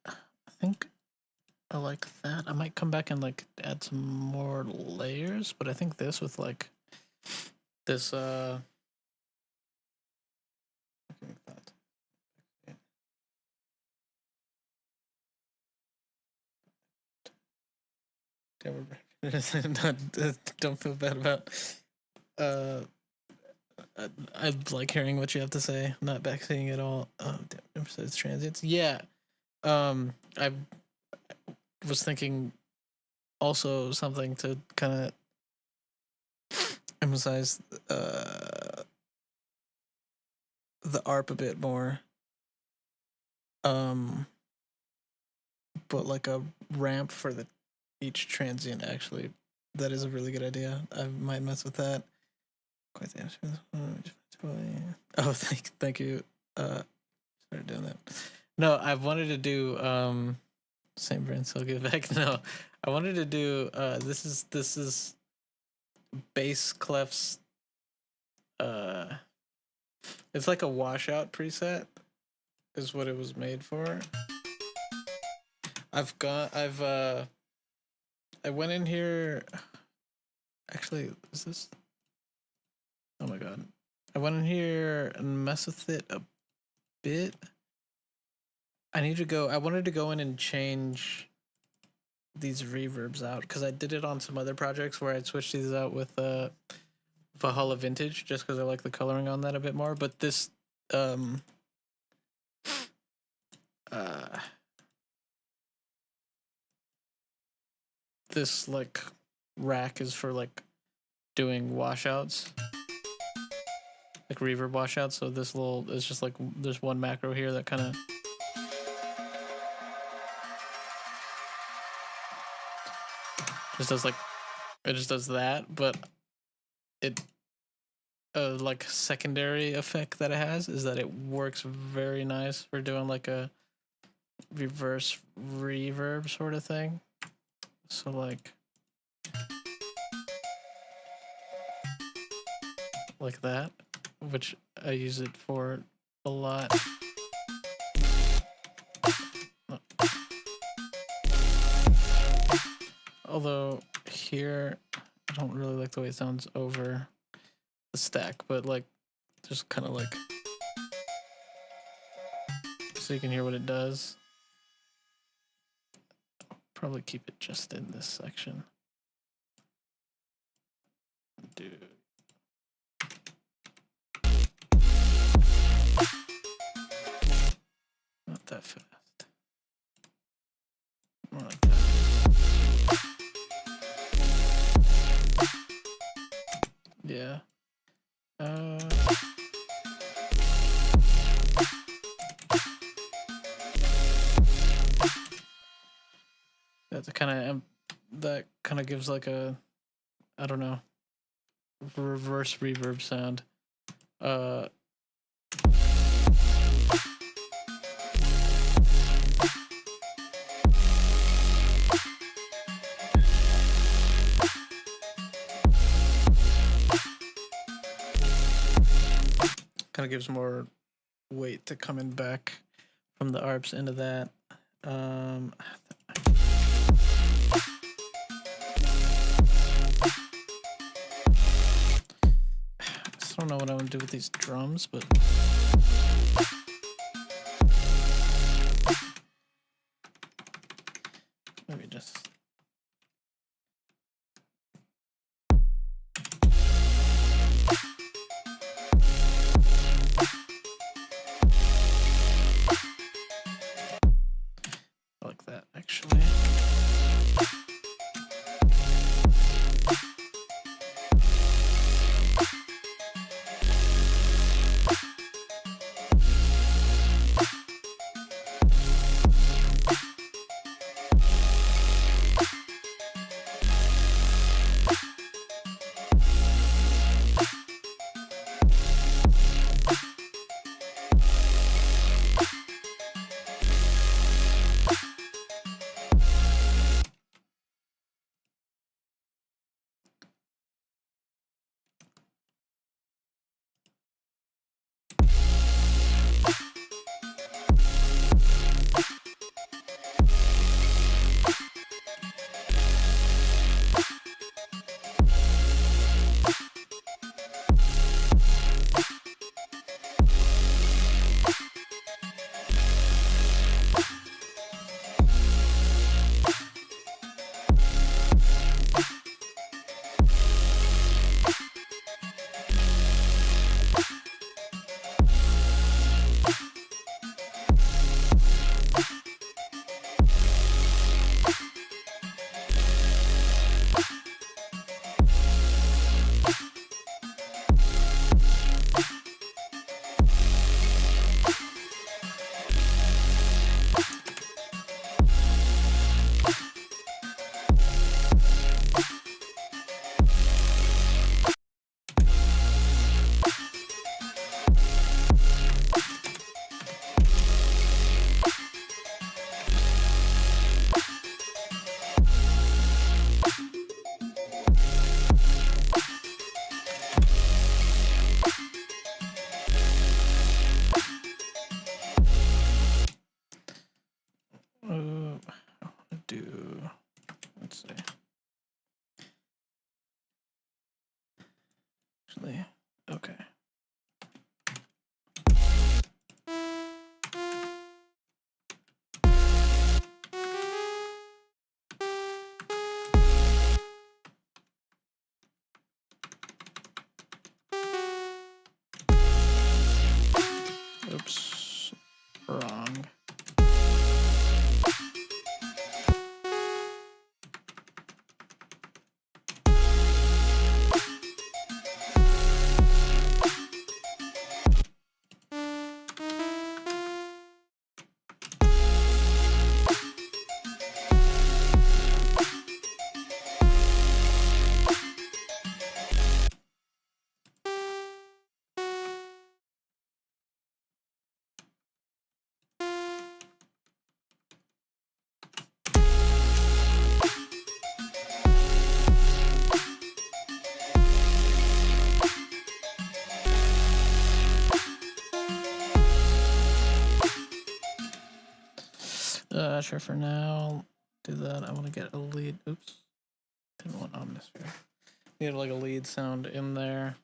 I think I like that. I might come back and like add some more layers, but I think this with like this don't feel bad about I like hearing what you have to say, not backseeing at all. Damn, emphasize transients. Yeah. I was thinking also something to kind of emphasize the ARP a bit more. But like a ramp for the each transient actually. That is a really good idea. I might mess with that. Quite the answer. Oh, thank you. Started doing that. No, I've wanted to do same brand, so I'll give back. No, I wanted to do this is bass clefs. It's like a washout preset, is what it was made for. I went in here. Actually, is this? Oh my god! I went in here and messed with it a bit. I wanted to go in and change these reverbs out because I did it on some other projects where I'd switch these out with Valhalla Vintage just because I like the coloring on that a bit more. But this this like rack is for like doing washouts, like reverb washouts. So this little is just like there's one macro here that kind of just does like it just does that, but it like secondary effect that it has is that it works very nice for doing like a reverse reverb sort of thing. So like that, which I use it for a lot. Although here, I don't really like the way it sounds over the stack, but like, just kind of like, so you can hear what it does. Probably keep it just in this section. Dude. Not that fast. More like that. Yeah. That kind of gives like a, I don't know, reverse reverb sound. Kind of gives more weight to coming back from the arps into that. I don't know what I want to do with these drums, but maybe just like that, actually. Let's see. Actually, okay. Oops. Wrong. Sure, for now, do that. I want to get a lead. Oops. Didn't want Omnisphere. Need like a lead sound in there.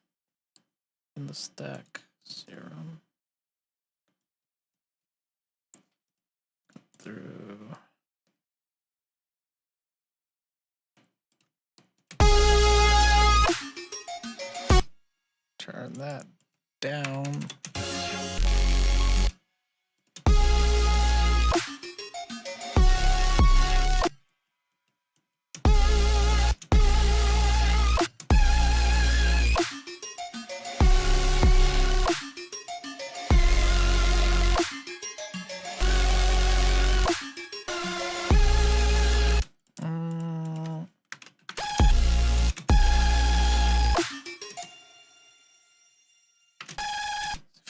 In the stack. Serum. Through. Turn that down.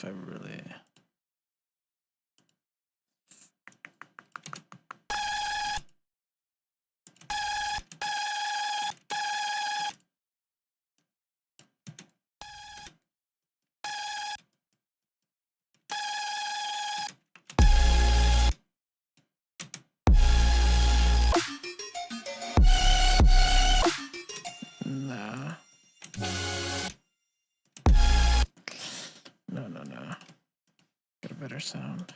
If I really... Nah. No. Get a better sound.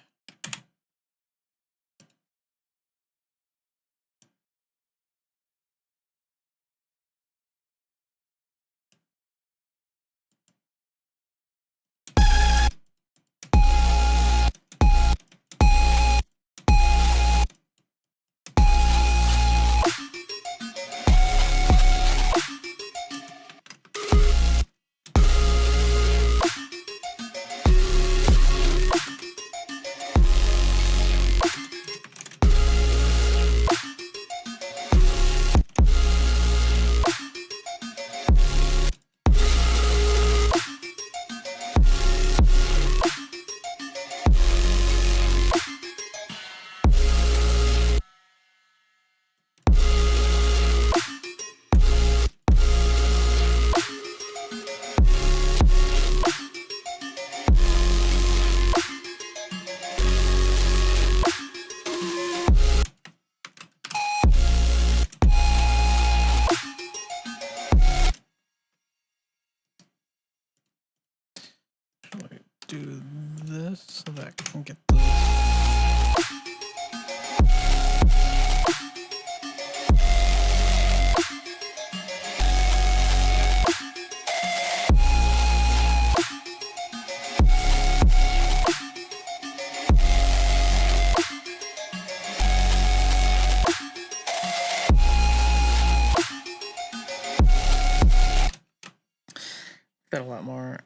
Do this so that I can get those. Got a lot more.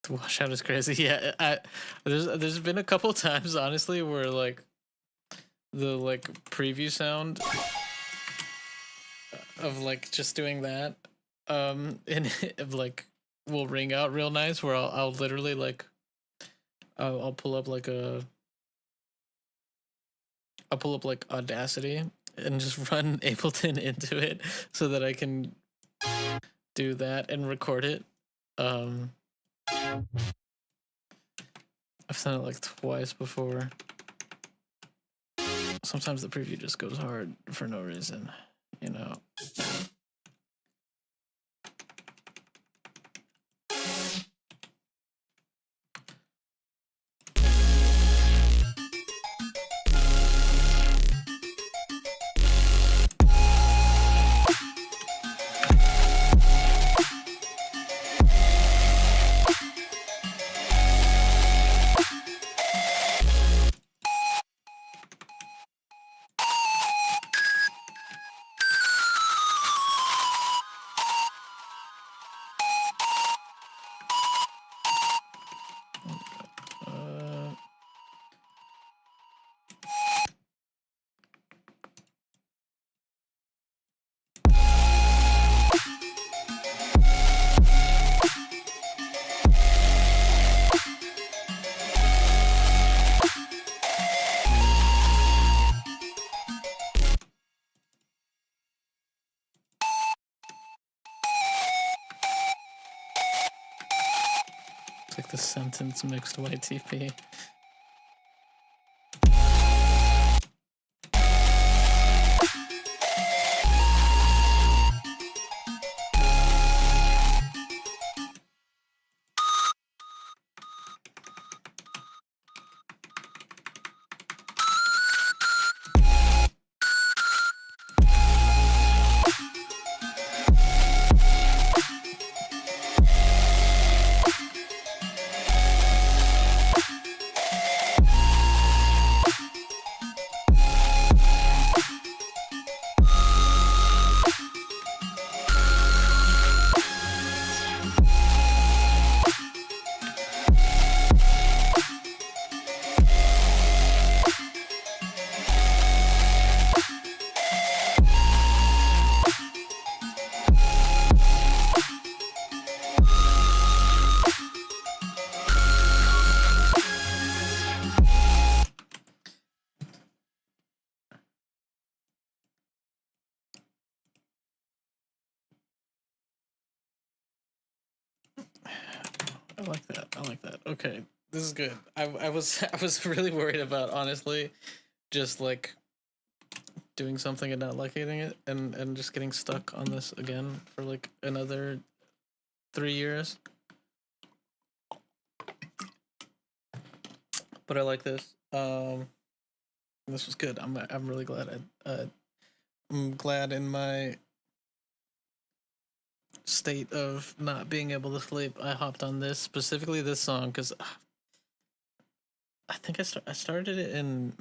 The washout is crazy. Yeah, there's been a couple times honestly where like the like preview sound of like just doing that and of like will ring out real nice. Where I'll literally like I'll pull up like I'll pull up like Audacity and just run Ableton into it so that I can do that and record it. I've done it like twice before. Sometimes the preview just goes hard for no reason, you know. It's like the sentence mixed YTP. I like that. I like that. Okay, this is good. I was I was really worried about, honestly, just like doing something and not liking it, and just getting stuck on this again for like another 3 years. But I like this. This was good. I'm really glad. I'm glad in my state of not being able to sleep, I hopped on this, specifically this song, because I think I started it in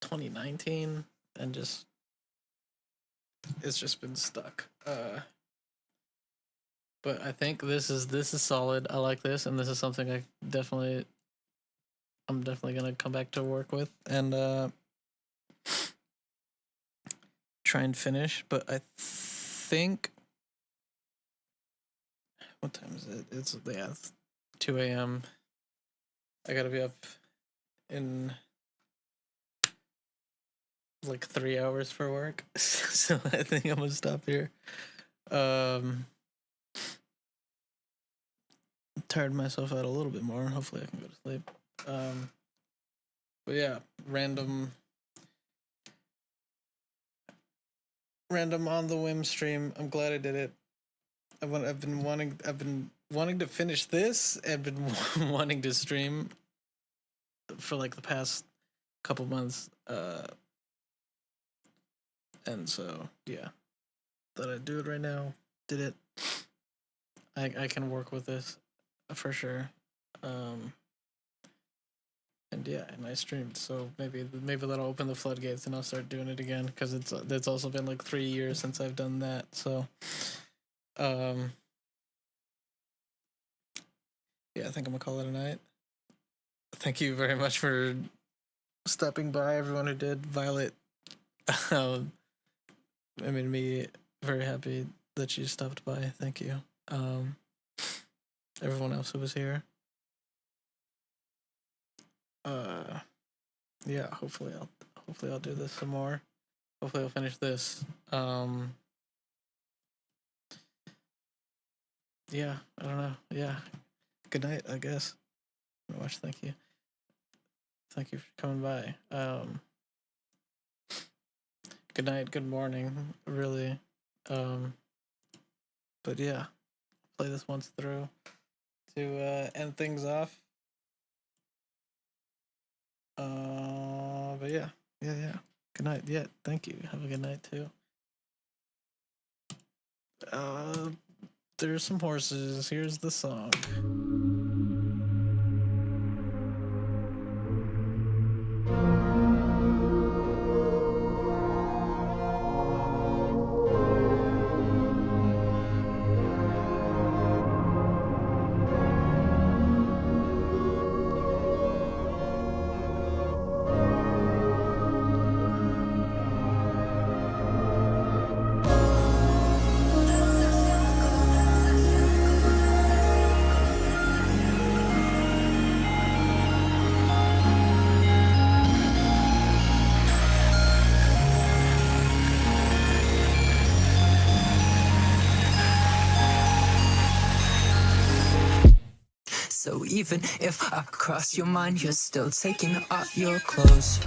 2019 and just it's just been stuck. But I think this is solid. I like this, and this is something I'm definitely gonna come back to work with and try and finish. But I think, what time is it? It's 2 a.m. I gotta be up in like 3 hours for work, so I think I'm gonna stop here. Tired myself out a little bit more. Hopefully, I can go to sleep. But yeah, random on the whim stream. I'm glad I did it. I've been wanting to finish this. I've been wanting to stream for like the past couple months. And so yeah, thought I'd do it right now. Did it. I can work with this for sure. And yeah, and I streamed, so maybe that'll open the floodgates, and I'll start doing it again, because it's also been like 3 years since I've done that. So, yeah, I think I'm gonna call it a night. Thank you very much for stopping by, everyone who did. Violet, I made me very happy that you stopped by. Thank you. everyone else who was here. Yeah, hopefully I'll do this some more. Hopefully I'll finish this. Yeah, I don't know. Yeah. Good night, I guess. Very much. Thank you. Thank you for coming by. Good night, good morning, really. But yeah, play this once through to end things off. But yeah. Good night. Yeah, thank you. Have a good night too. There's some horses. Here's the song. So even if I cross your mind, you're still taking off your clothes.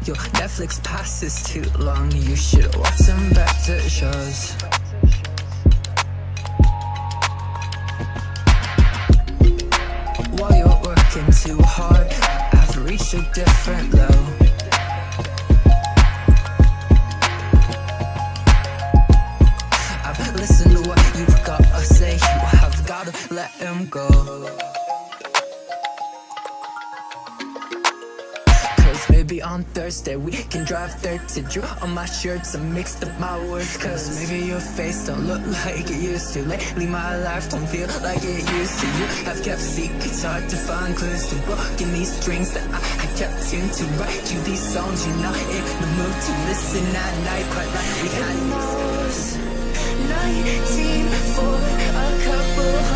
Your Netflix pass is too long, you should watch some better shows. While you're working too hard, I've reached a different low. Listen to what you've got to say, you have got to let him go. Cause maybe on Thursday we can drive 30. Drew on my shirts and mixed up my words. Cause maybe your face don't look like it used to. Lately my life don't feel like it used to. You have kept secrets, hard to find clues to broken these strings that I kept tuned to write you these songs. You're not in the mood to listen at night, quite like we had these 19 for a couple